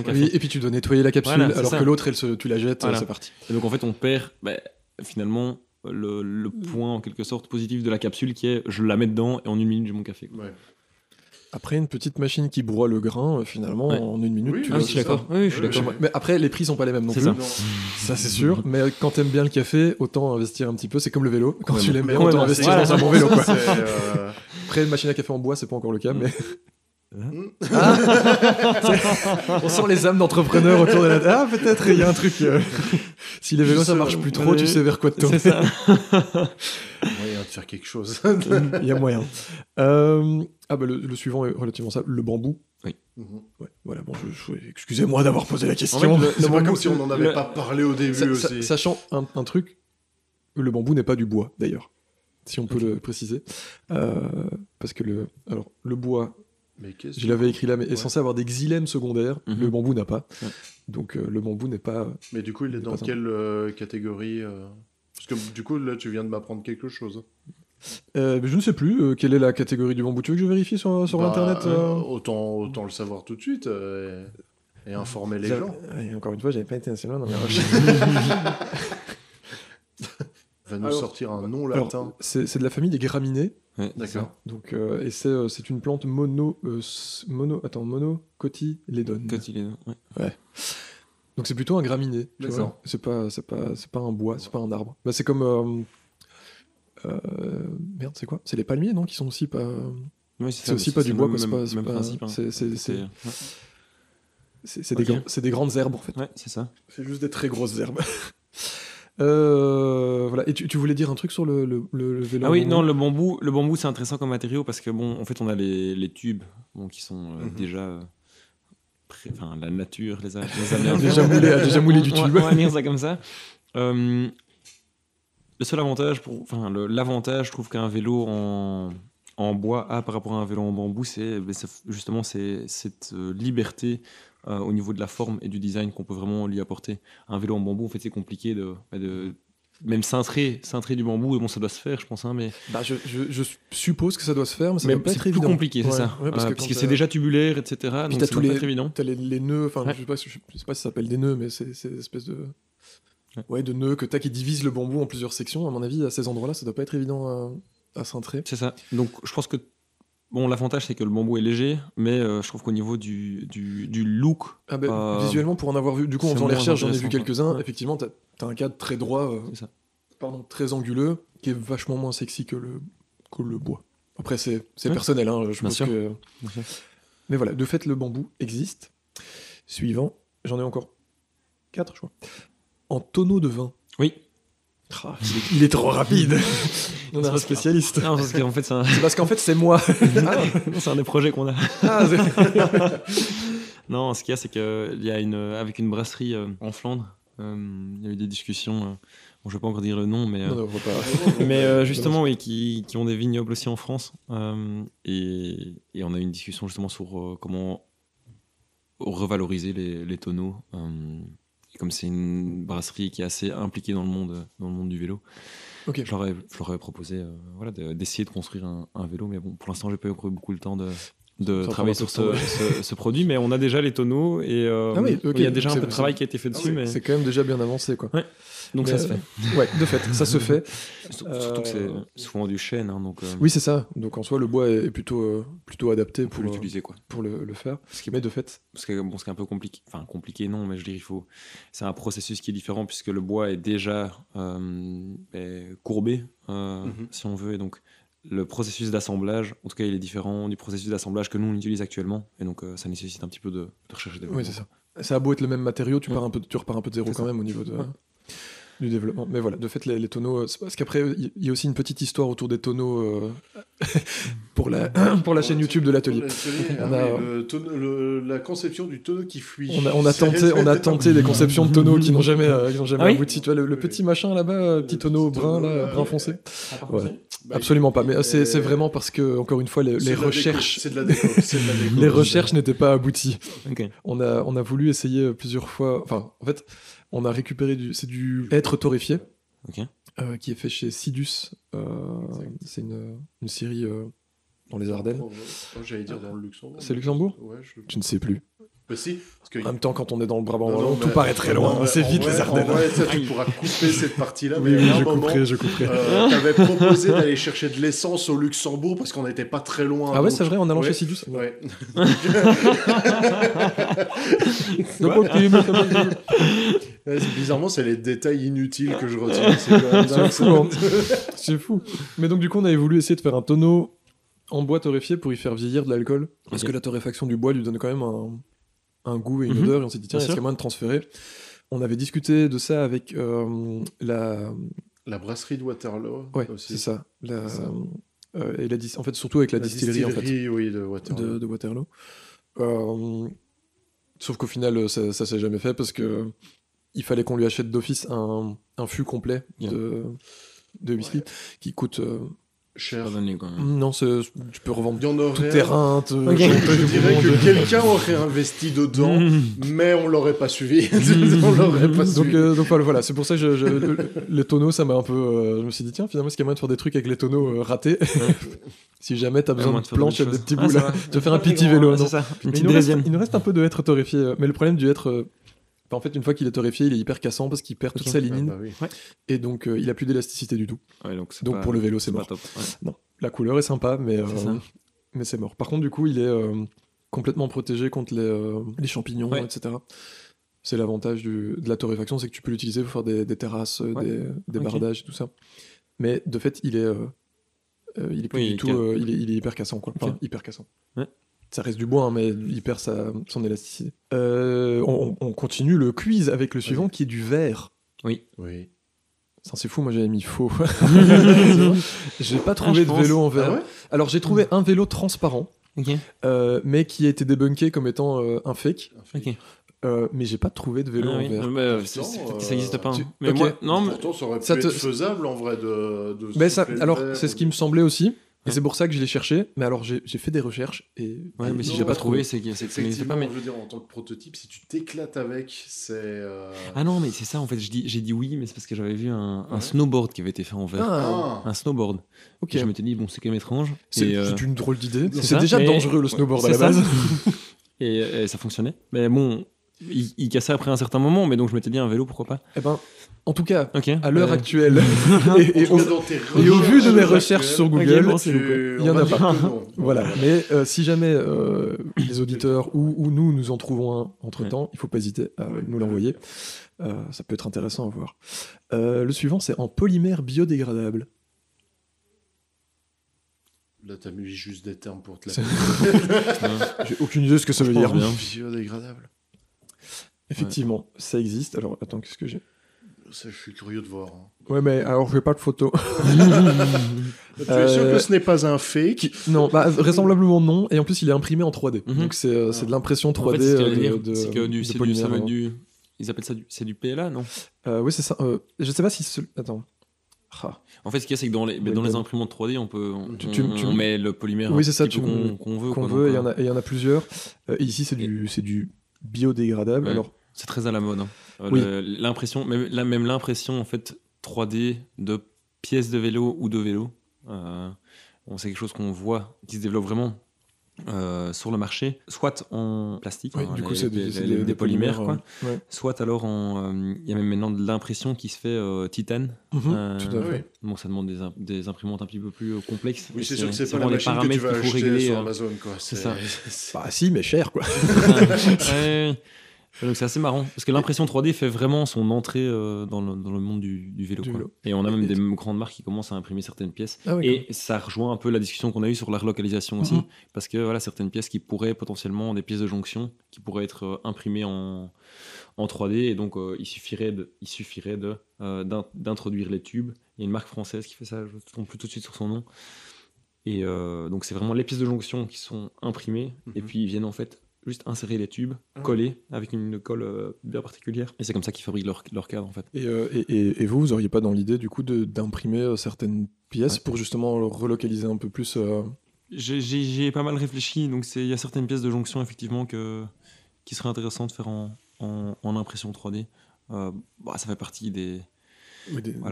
café. Oui, et puis tu dois nettoyer la capsule, alors que l'autre, tu la jettes, c'est parti. Et donc, en fait, on perd finalement le point en quelque sorte positif de la capsule qui est je la mets dedans et en 1 minute j'ai mon café. Après une petite machine qui broie le grain, finalement en 1 minute je suis d'accord. Oui, je suis d'accord. Mais après les prix sont pas les mêmes non plus. Ça c'est sûr. Mais quand t'aimes bien le café, autant investir un petit peu. C'est comme le vélo. Quand tu l'aimes bien, autant investir dans un bon vélo. Quoi. Après une machine à café en bois, c'est pas encore le cas, mais. On sent les âmes d'entrepreneurs autour de la table. Ah, peut-être il y a un truc. Si les vélos ça marche plus trop, tu sais vers quoi te tourner. C'est ça. Moyen de faire quelque chose. Il y a moyen. Le suivant est relativement simple. Le bambou. Oui. Voilà. Bon, excusez-moi d'avoir posé la question. En fait, c'est pas comme si on n'en avait pas parlé au début aussi. Sachant un truc, le bambou n'est pas du bois d'ailleurs, si on peut le préciser, parce que le bois. Je l'avais écrit là, mais est censé avoir des xylèmes secondaires. Le bambou n'a pas. Donc le bambou n'est pas. Mais du coup, il est dans quelle catégorie Parce que du coup, là, tu viens de m'apprendre quelque chose. Je ne sais plus quelle est la catégorie du bambou. Tu veux que je vérifie sur internet Autant le savoir tout de suite et informer les gens. Et encore une fois, j'avais pas été assez loin dans mes recherches. Va nous sortir un nom latin. C'est de la famille des graminées. Ouais, d'accord. Donc, et c'est une plante monocotylédone. Cotylédone, ouais. Donc c'est plutôt un graminé. Tu vois. C'est pas un bois, c'est pas un arbre. C'est comme merde, c'est quoi ? C'est les palmiers, non ? Qui sont aussi pas. Oui, c'est aussi pas du bois, c'est pas. Même principe. C'est des grandes herbes en fait. Ouais, c'est ça. C'est juste des très grosses herbes. Voilà. Et tu voulais dire un truc sur le vélo ? Ah oui, non, le bambou c'est intéressant comme matériau parce que en fait on a les tubes qui sont déjà la nature les a déjà moulé du tube. On va dire ça comme ça. Le seul avantage l'avantage je trouve qu'un vélo en bois a par rapport à un vélo en bambou, c'est justement cette liberté au niveau de la forme et du design qu'on peut vraiment lui apporter. Un vélo en bambou, en fait, c'est compliqué de même cintrer du bambou, et bon, ça doit se faire, je pense, mais... je suppose que ça doit se faire, mais ça doit pas être évident. C'est plus compliqué, c'est ça. Parce que c'est déjà tubulaire, etc. Puis donc ça doit pas être évident. T'as les nœuds, je sais pas si ça s'appelle des nœuds, mais c'est des espèces de nœuds que t'as qui divisent le bambou en plusieurs sections. À mon avis, à ces endroits-là, ça doit pas être évident à cintrer. C'est ça. Donc, je pense que l'avantage, c'est que le bambou est léger, mais je trouve qu'au niveau du look... visuellement, pour en avoir vu... Du coup, en faisant les recherches, j'en ai vu quelques-uns. Effectivement, t'as un cadre très droit, très anguleux, qui est vachement moins sexy que le bois. Après, c'est personnel, je pense que... Mais voilà, de fait, le bambou existe. Suivant, j'en ai encore 4, je crois. En tonneau de vin. Oui. Il est trop rapide. On a un spécialiste. Non, parce qu'en fait, c'est parce qu'en fait, c'est moi. C'est un des projets qu'on a. Non, ce qu'il y a, c'est qu'il y a avec une brasserie en Flandre, il y a eu des discussions. Je ne vais pas encore dire le nom, mais mais justement, oui, qui ont des vignobles aussi en France. Et on a eu une discussion justement sur comment revaloriser les tonneaux. Comme c'est une brasserie qui est assez impliquée dans le monde du vélo, je leur ai proposé d'essayer de construire un vélo, mais bon, pour l'instant, j'ai pas eu beaucoup le temps de travailler sur ce produit, mais on a déjà les tonneaux et il y a déjà un peu de travail qui a été fait dessus. Mais c'est quand même déjà bien avancé, quoi. Ouais. Donc ça se fait. Ouais, de fait, ça se fait. Surtout que c'est souvent du chêne, donc. Oui, c'est ça. Donc en soi, le bois est plutôt adapté pour l'utiliser, quoi. Pour le faire. Mais de fait, parce que ce qui est un peu compliqué, enfin compliqué non, mais je dirais c'est un processus qui est différent puisque le bois est déjà courbé, si on veut, et donc le processus d'assemblage, en tout cas, il est différent du processus d'assemblage que nous on utilise actuellement, et donc ça nécessite un petit peu de recherche et développement. Oui, c'est ça. Ça a beau être le même matériau, tu repars un peu de zéro quand même au niveau du développement. Mais voilà, de fait, les tonneaux... parce qu'après, il y a aussi une petite histoire autour des tonneaux pour la chaîne YouTube de l'atelier. La conception du tonneau qui fuit. On a tenté des conceptions de tonneaux qui n'ont jamais abouti. Tu vois, le petit machin là-bas, petit tonneau brun, là, brun foncé. Ouais. Absolument pas. Mais c'est vraiment parce que, encore une fois, les recherches... C'est de la déco. Les recherches n'étaient pas abouties. Okay. On a voulu essayer plusieurs fois... Enfin, en fait... On a récupéré c'est du hêtre torréfié, qui est fait chez Sidus. C'est une scierie dans les Ardennes. J'allais dire dans le Luxembourg. C'est Luxembourg ? Ouais, je ne sais plus. Bah si. En même temps, quand on est dans le Brabant wallon, tout paraît très loin. C'est vite les Ardennes. Ouais, ça, tu pourras couper cette partie-là. Oui, mais je couperai. T'avais proposé d'aller chercher de l'essence au Luxembourg parce qu'on n'était pas très loin. Ah ouais, c'est vrai, en allant chez Sidus. Ouais. Bizarrement, c'est les détails inutiles que je retiens. C'est fou, hein. C'est fou. Mais donc, du coup, on avait voulu essayer de faire un tonneau en bois torréfié pour y faire vieillir de l'alcool. Parce que la torréfaction du bois lui donne quand même un goût et une odeur. Et on s'est dit, tiens, est-ce qu'il y a moyen de transférer ? On avait discuté de ça avec la brasserie de Waterloo. Ouais, aussi. C'est ça. Et en fait, surtout avec la distillerie en fait, oui, de Waterloo. De Waterloo. Sauf qu'au final, ça s'est jamais fait parce que il fallait qu'on lui achète d'office un fût complet de whisky qui coûte... cher. Non, tu peux revendre tout terrain. Je dirais que quelqu'un aurait investi dedans, mais on l'aurait pas suivi. Donc voilà, c'est pour ça que les tonneaux, ça m'a un peu... je me suis dit, tiens, finalement, est-ce qu'il y a moyen de faire des trucs avec les tonneaux ratés si jamais t'as besoin de planches et de petits bouts là, tu vas faire un petit vélo. C'est ça. Il nous reste un peu de hêtre torréfié. Mais le problème du hêtre... en fait, une fois qu'il est torréfié, il est hyper cassant parce qu'il perd toute sa lignine. Et donc, il a plus d'élasticité du tout. Ouais, donc pour le vélo, c'est mort. Top, ouais. Non, la couleur est sympa, mais c'est mort. Par contre, du coup, il est complètement protégé contre les champignons, etc. C'est l'avantage de la torréfaction, c'est que tu peux l'utiliser pour faire des terrasses, des bardages, tout ça. Mais de fait, il est hyper cassant, quoi. Enfin, hyper cassant. Ouais. Ça reste du bois, hein, mais il perd son élasticité. On continue le quiz avec le suivant, qui est du verre. Oui. Ça, c'est fou, moi j'avais mis faux. J'ai pas trouvé de vélo en verre. Ah ouais. Alors j'ai trouvé un vélo transparent, mais qui a été débunké comme étant un fake. Mais j'ai pas trouvé de vélo en verre. Ça n'existe pas. Mais pourtant, ça aurait pu être faisable en vrai de alors, c'est ce qui me semblait aussi. Et c'est pour ça que je l'ai cherché. Mais alors, j'ai fait des recherches. Mais si j'ai pas trouvé, c'est que ça n'existe pas. Je veux dire, en tant que prototype, si tu t'éclates avec, c'est. Ah non, mais c'est ça, en fait. J'ai dit oui, mais c'est parce que j'avais vu un snowboard qui avait été fait en verre. Un snowboard. Ok. Et je m'étais dit, bon, c'est quand même étrange. C'est une drôle d'idée. C'est déjà dangereux le snowboard à la base. Et ça fonctionnait. Mais bon. Il cassait après un certain moment, mais donc je m'étais dit un vélo, pourquoi pas. Eh ben, en tout cas, à l'heure actuelle, et au vu de mes recherches sur Google, il n'y en a pas. Voilà. Mais si jamais les auditeurs ou nous en trouvons un entre-temps, il ne faut pas hésiter à nous l'envoyer. Ça peut être intéressant à voir. Le suivant, c'est en polymère biodégradable. Là, t'as mis juste des termes pour te la... J'ai aucune idée de ce que ça veut dire. Biodégradable. Effectivement, ça existe. Alors, attends, qu'est-ce que j'ai ? Ça, je suis curieux de voir. Ouais, mais alors, je n'ai pas de photo. Tu es sûr que ce n'est pas un fake ? Non, vraisemblablement non. Et en plus, il est imprimé en 3D. Donc, c'est de l'impression 3D. En fait, c'est que ça va du... Ils appellent ça c'est du PLA, non ? Oui, c'est ça. Je sais pas si... Attends. En fait, ce qu'il y a, c'est que dans les imprimantes 3D, on met le polymère qu'on veut. Et il y en a plusieurs. Et ici, c'est du biodégradable. Ouais. Alors, c'est très à la mode. L'impression, même l'impression en fait 3D de pièces de vélo ou de vélo, c'est quelque chose qu'on voit qui se développe vraiment sur le marché, soit en plastique, du coup c'est des polymères, quoi. Soit alors il y a même maintenant de l'impression qui se fait titane. Tout à fait. Bon, ça demande des imprimantes un petit peu plus complexes. Oui, c'est sûr que c'est pas la machine que tu vas acheter sur Amazon, quoi. C'est ça. Si, mais cher, quoi. Donc c'est assez marrant, parce que l'impression 3D fait vraiment son entrée dans le monde du vélo. Et on a même des grandes marques qui commencent à imprimer certaines pièces. Et ça rejoint un peu la discussion qu'on a eue sur la relocalisation aussi, parce que voilà, certaines pièces qui pourraient potentiellement, des pièces de jonction, qui pourraient être imprimées en 3D, et donc il suffirait d'introduire les tubes. Il y a une marque française qui fait ça, je ne tombe plus tout de suite sur son nom. Et donc c'est vraiment les pièces de jonction qui sont imprimées, et puis ils viennent en fait juste insérer les tubes, coller avec une colle bien particulière. Et c'est comme ça qu'ils fabriquent leur cadre, en fait. Et vous auriez pas dans l'idée, du coup, d'imprimer certaines pièces pour justement relocaliser un peu plus J'y ai pas mal réfléchi. Donc, il y a certaines pièces de jonction, effectivement, qui seraient intéressantes de faire en impression 3D. Ça fait partie des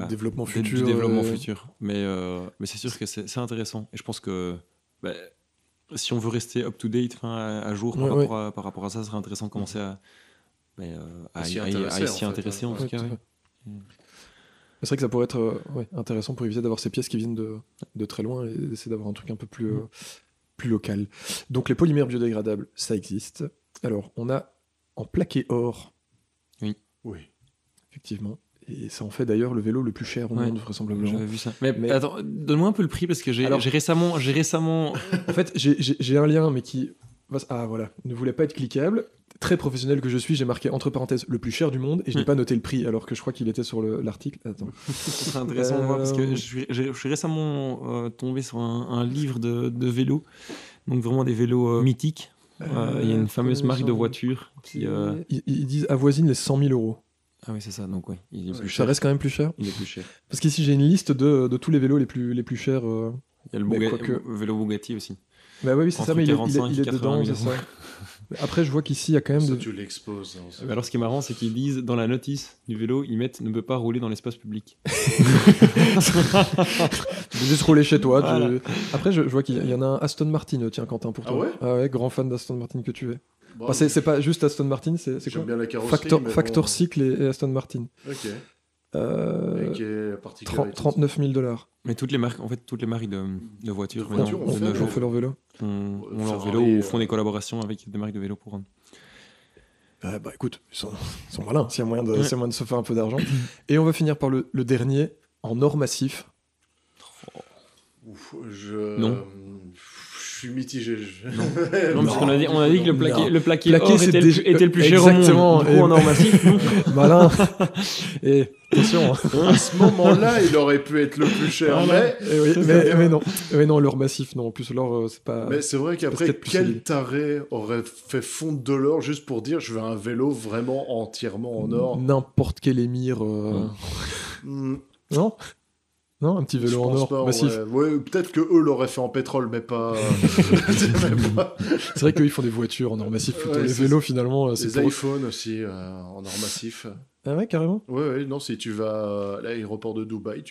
développements futurs. Du développement futur. Mais c'est sûr que c'est intéressant. Et je pense que... si on veut rester up-to-date, à jour par rapport à ça, ce serait intéressant de commencer à s'y intéresser, en tout cas. C'est vrai que ça pourrait être intéressant pour éviter d'avoir ces pièces qui viennent de très loin et d'essayer d'avoir un truc un peu plus local. Donc les polymères biodégradables, ça existe. Alors, on a en plaqué or. Oui. Effectivement. Et ça en fait d'ailleurs le vélo le plus cher au monde, vraisemblablement. J'avais vu ça. Mais attends, donne-moi un peu le prix, parce que j'ai récemment... En fait, j'ai un lien, mais qui... Ah voilà, ne voulait pas être cliquable. Très professionnel que je suis, j'ai marqué entre parenthèses le plus cher du monde, et je n'ai pas noté le prix, alors que je crois qu'il était sur l'article. Attends. Ce serait intéressant de voir, parce que je suis récemment tombé sur un livre de vélos, donc vraiment des vélos mythiques. Il y a une fameuse marque de voiture qui... Ils disent avoisine les 100 000 euros. Ah oui, c'est ça, donc oui. Ça reste quand même plus cher. Il est plus cher. Parce qu'ici, j'ai une liste de tous les vélos les plus chers. Il y a le vélo Bugatti aussi. Bah oui, c'est ça, mais il est dedans, c'est ça. Après, je vois qu'ici, il y a quand même... Ça, tu l'exposes. Alors, ce qui est marrant, c'est qu'ils disent, dans la notice du vélo, ils mettent « ne peut pas rouler dans l'espace public ». Tu peux juste rouler chez toi. Voilà. Après, je vois qu'il y en a un Aston Martin, tiens, Quentin, pour toi. Ah ouais, grand fan d'Aston Martin que tu es. Bon, c'est pas juste Aston Martin, c'est quoi? J'aime bien la carrosserie. Factor Cycle et Aston Martin. Ok. 39 000 $. Mais toutes les marques de voitures ont fait leur vélo. On leur vélo ou font des collaborations avec des marques de vélo pour rendre. Écoute, ils sont malins, s'il y a moyen de se faire un peu d'argent. Et on va finir par le dernier, en or massif. Non. Je suis mitigé. Non, parce qu'on a dit que le plaqué or était le plus cher au monde. Exactement. Du coup, en or massif, malin. Et attention. À ce moment-là, il aurait pu être le plus cher. Mais non, l'or massif, non. En plus, l'or, c'est pas... Mais c'est vrai qu'après, quel taré aurait fait fondre de l'or juste pour dire je veux un vélo vraiment entièrement en or? N'importe quel émir... Non. Non, un petit vélo en or massif. Ouais, peut-être que eux l'auraient fait en pétrole, mais pas. C'est vrai qu'eux ils font des voitures en or massif. Les vélos finalement. C'est les iPhones aussi en or massif. Ah ouais, carrément. Ouais, non, si tu vas à l'aéroport de Dubaï,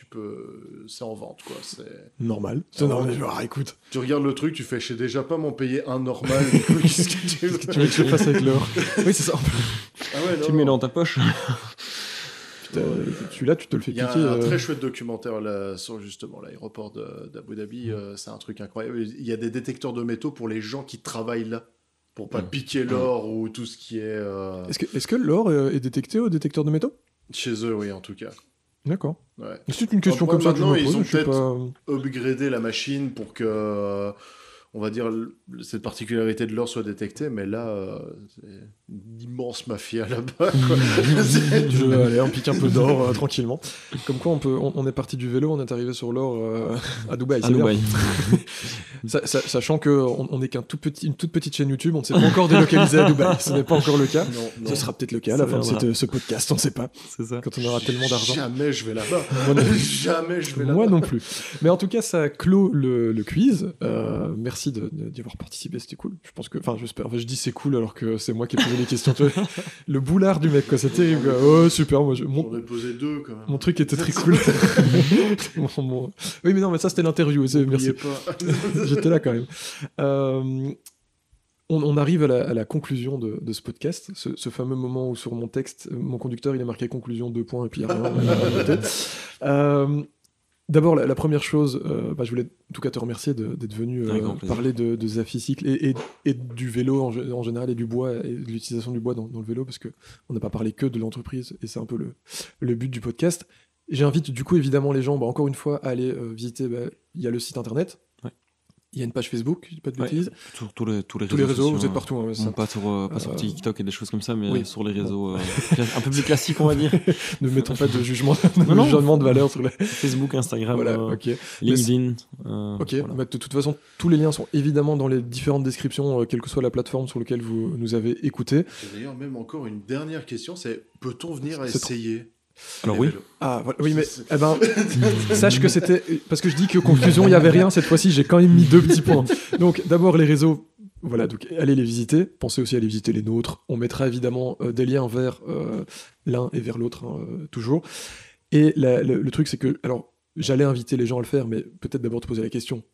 c'est en vente, quoi. C'est normal. C'est normal. Écoute. Tu regardes le truc, tu fais, je sais déjà pas m'en payer un normal. Qu'est-ce que tu veux que je fasse avec l'or? Oui, c'est ça. Tu le mets dans ta poche. Celui-là, tu te le fais piquer. Il y a un très chouette documentaire là, sur justement l'aéroport d'Abu Dhabi. C'est un truc incroyable. Il y a des détecteurs de métaux pour les gens qui travaillent là, pour pas piquer l'or ou tout ce qui est... Est-ce que l'or est détecté au détecteur de métaux? Chez eux, oui, en tout cas. D'accord. Ouais. C'est une question comme ça que je me pose. Ils ont peut-être upgradé la machine pour que... on va dire, cette particularité de l'or soit détectée, mais là, c'est une immense mafia là-bas. Allez, on pique un peu d'or tranquillement. Comme quoi, on est parti du vélo, on est arrivé sur l'or à Dubaï. Sachant qu'on n'est une toute petite chaîne YouTube, on ne s'est pas encore délocalisé à Dubaï. Ce n'est pas encore le cas. Non. Ce sera peut-être le cas à la fin de ce podcast, on ne sait pas. C'est ça. Quand on aura tellement d'argent. Jamais je vais là-bas. Moi non plus. Mais en tout cas, ça clôt le quiz. Merci d'y avoir participé, c'était cool. Je pense que, j'espère. Je dis c'est cool alors que c'est moi qui ai posé les questions. Le boulard du mec, quoi. C'est terrible. Oh super. Moi, j'en ai posé 2 quand même. Mon truc était très cool. Oui, mais non, mais ça c'était l'interview. Merci. Pas. J'étais là quand même. On arrive à la conclusion de ce podcast, ce fameux moment où sur mon texte, mon conducteur il a marqué conclusion 2 points et puis il n'y a rien. D'abord, la première chose, je voulais en tout cas te remercier d'être venu parler de Zafy Cycle et du vélo en général et du bois et de l'utilisation du bois dans le vélo, parce qu'on n'a pas parlé que de l'entreprise et c'est un peu le but du podcast. J'invite du coup évidemment les gens, encore une fois, à aller visiter, il y a le site internet. Il y a une page Facebook, je dis pas de bêtises. Sur tous les réseaux sociaux, vous êtes partout. Hein, ça. Pas sur TikTok et des choses comme ça, mais sur les réseaux un peu plus classiques, on va dire. Ne mettons pas de jugement de valeur sur Facebook, Instagram, okay. LinkedIn. De toute façon, tous les liens sont évidemment dans les différentes descriptions, quelle que soit la plateforme sur laquelle vous nous avez écouté. D'ailleurs, même encore une dernière question, c'est peut-on venir à essayer Alors oui. Oui, mais sache que c'était parce que je dis que conclusion il y avait rien. Cette fois-ci, j'ai quand même mis 2 petits points. Donc d'abord les réseaux. Voilà, donc allez les visiter. Pensez aussi à aller visiter les nôtres. On mettra évidemment des liens vers l'un et vers l'autre, toujours. Et le truc, c'est que j'allais inviter les gens à le faire, mais peut-être d'abord te poser la question.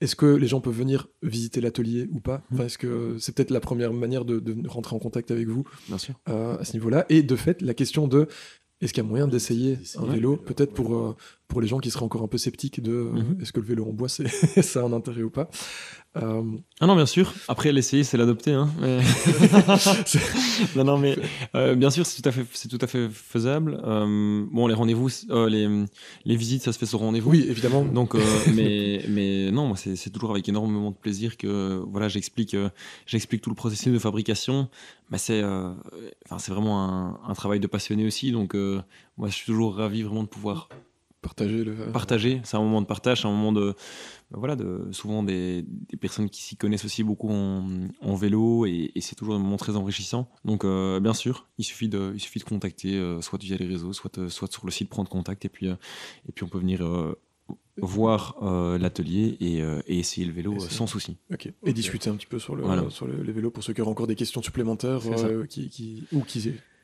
Est-ce que les gens peuvent venir visiter l'atelier ou pas ? Est-ce que c'est peut-être la première manière de rentrer en contact avec vous, bien sûr, à ce niveau-là. Et de fait, la question de est-ce qu'il y a moyen d'essayer un vélo, peut-être pour les gens qui seraient encore un peu sceptiques de est-ce que le vélo en bois, ça a un intérêt ou pas. Ah non, bien sûr. Après, l'essayer, c'est l'adopter. Hein. Mais... mais bien sûr, c'est tout à fait faisable. Les rendez-vous, les visites, ça se fait sur rendez-vous. Oui, évidemment. Donc, mais non, moi, c'est toujours avec énormément de plaisir que j'explique tout le processus de fabrication. Mais c'est vraiment un travail de passionné aussi. Donc, moi, je suis toujours ravi vraiment de pouvoir partager. C'est un moment de partage, c'est un moment de souvent des personnes qui s'y connaissent aussi beaucoup en vélo et c'est toujours un moment très enrichissant. Donc bien sûr, il suffit de contacter soit via les réseaux, soit sur le site, prendre contact et puis on peut venir voir l'atelier et essayer le vélo sans souci. Okay. Et discuter un petit peu sur les vélos pour ceux qui auraient encore des questions supplémentaires qui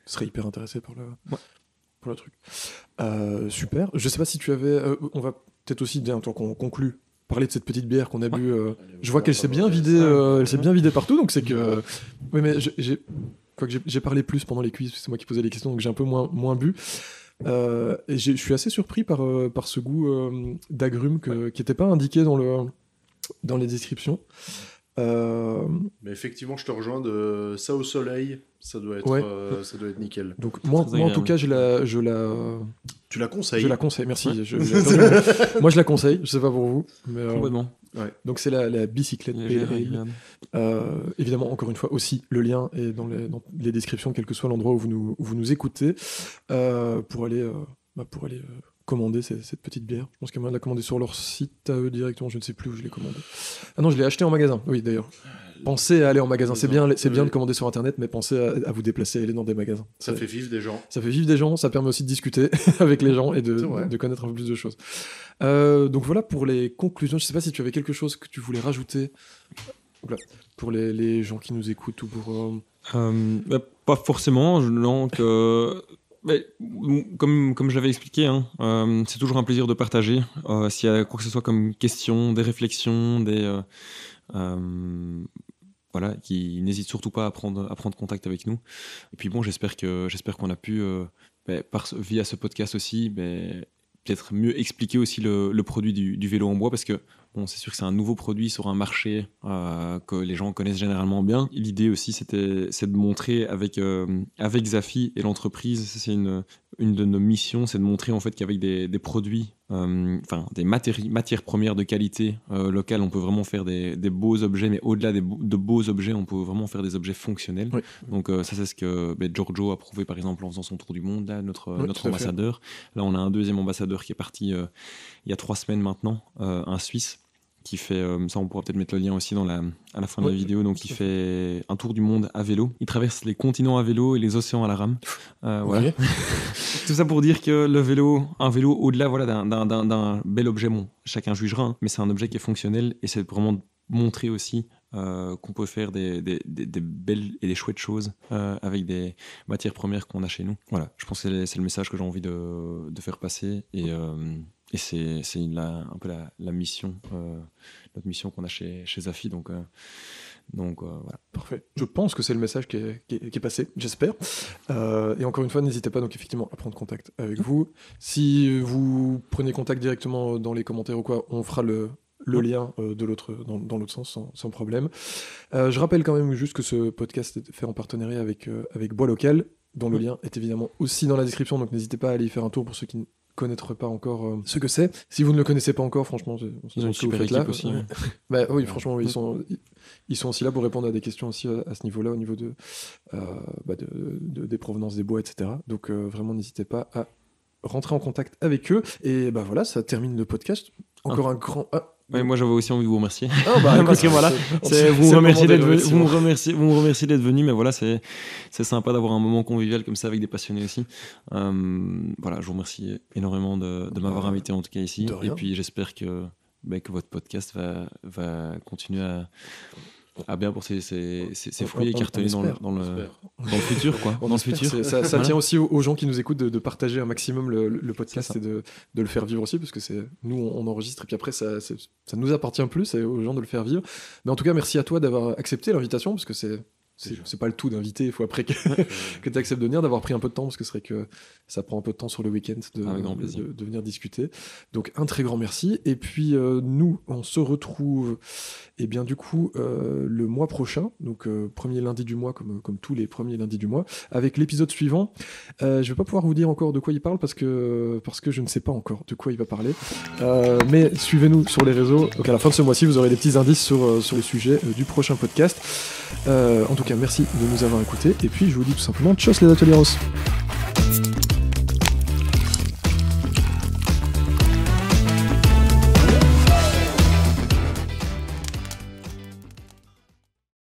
seraient hyper intéressés par le truc. Super. Je sais pas si tu avais... on va peut-être aussi, tant qu'on conclut, parler de cette petite bière qu'on a bu. Je vois qu'elle s'est bien vidée, partout, donc c'est que... Oui, mais j'ai parlé plus pendant les quiz, c'est moi qui posais les questions, donc j'ai un peu moins bu. Et je suis assez surpris par ce goût d'agrumes qui n'était pas indiqué dans les descriptions. Mais effectivement, je te rejoins de ça au soleil, ça doit être nickel. Donc moi en tout cas, tu la conseilles. Je la conseille, merci. Moi, je la conseille. Je sais pas pour vous, mais complètement. Ouais. Donc c'est la bicyclette Pale Ale. Évidemment, encore une fois aussi, le lien est dans les descriptions, quel que soit l'endroit où vous nous écoutez, pour aller commander cette petite bière. Je pense qu'il y a moyen de la commander sur leur site à eux directement. Je ne sais plus où je l'ai commandée. Ah non, je l'ai acheté en magasin. Oui, d'ailleurs. Pensez à aller en magasin. C'est bien de commander sur Internet, mais pensez à vous déplacer, à aller dans des magasins. Ça fait vivre des gens. Ça fait vivre des gens. Ça permet aussi de discuter avec les gens et de connaître un peu plus de choses. Donc voilà pour les conclusions. Je ne sais pas si tu avais quelque chose que tu voulais rajouter pour les gens qui nous écoutent ou pour... pas forcément. Mais, comme je l'avais expliqué, c'est toujours un plaisir de partager. S'il y a quoi que ce soit comme question, des réflexions, qui n'hésitent surtout pas à prendre contact avec nous. Et puis bon, j'espère qu'on a pu, via ce podcast aussi, peut-être mieux expliquer aussi le produit du vélo en bois, parce que c'est sûr que c'est un nouveau produit sur un marché que les gens connaissent généralement bien. L'idée aussi, c'est de montrer avec Zafy et l'entreprise, c'est une de nos missions, c'est de montrer en fait qu'avec des produits, des matières premières de qualité locale, on peut vraiment faire des beaux objets, mais au-delà de beaux objets, on peut vraiment faire des objets fonctionnels. Oui. Donc ça, c'est ce que Giorgio a prouvé par exemple en faisant son tour du monde, là, notre ambassadeur. Là, on a un deuxième ambassadeur qui est parti il y a 3 semaines maintenant, un Suisse, qui fait, ça on pourra peut-être mettre le lien aussi à la fin de la vidéo, donc il fait un tour du monde à vélo. Il traverse les continents à vélo et les océans à la rame. Voilà. Tout ça pour dire que un vélo, au-delà d'un bel objet, chacun jugera, mais c'est un objet qui est fonctionnel et c'est vraiment montrer aussi qu'on peut faire des belles et des chouettes choses avec des matières premières qu'on a chez nous. Voilà, je pense que c'est le message que j'ai envie de faire passer et c'est un peu la mission, notre mission qu'on a chez Zafy. Donc Donc voilà. Parfait. Je pense que c'est le message qui est passé, j'espère. Et encore une fois, n'hésitez pas donc effectivement à prendre contact avec vous. Si vous prenez contact directement dans les commentaires ou quoi, on fera le lien dans l'autre sens sans problème. Je rappelle quand même juste que ce podcast est fait en partenariat avec Bois Local, dont le lien est évidemment aussi dans la description, donc n'hésitez pas à aller y faire un tour pour ceux qui ne connaîtraient pas encore ce que c'est. Si vous ne le connaissez pas encore, franchement, ils ont une super équipe aussi. Ouais. Bah, oui, franchement, ils sont aussi là pour répondre à des questions aussi à ce niveau-là, au niveau des provenances des bois, etc. Donc vraiment, n'hésitez pas à rentrer en contact avec eux. Et bah voilà, ça termine le podcast. Encore un grand... Ouais, moi j'avais aussi envie de vous remercier. Parce que voilà, vous me remerciez d'être venu, mais voilà, c'est sympa d'avoir un moment convivial comme ça avec des passionnés aussi. Voilà, je vous remercie énormément de m'avoir invité en tout cas ici. Et puis j'espère que votre podcast va continuer à bien pour ses fruits et cartonner dans le futur, quoi. Dans le futur. Ça tient aussi aux gens qui nous écoutent de partager un maximum le podcast et de le faire vivre aussi, parce que nous on enregistre et puis après ça nous appartient plus, c'est aux gens de le faire vivre. Mais en tout cas, merci à toi d'avoir accepté l'invitation, parce que c'est pas le tout d'inviter, il faut après que tu acceptes de venir, d'avoir pris un peu de temps, parce que c'est vrai que ça prend un peu de temps sur le week-end de venir discuter. Donc un très grand merci. Et puis nous, on se retrouve du coup le mois prochain, donc premier lundi du mois, comme tous les premiers lundis du mois, avec l'épisode suivant. Je vais pas pouvoir vous dire encore de quoi il parle, parce que je ne sais pas encore de quoi il va parler. Mais suivez-nous sur les réseaux. Donc à la fin de ce mois-ci, vous aurez des petits indices sur le sujet du prochain podcast. En tout cas, merci de nous avoir écoutés, et puis je vous dis tout simplement tchuss les ateliers.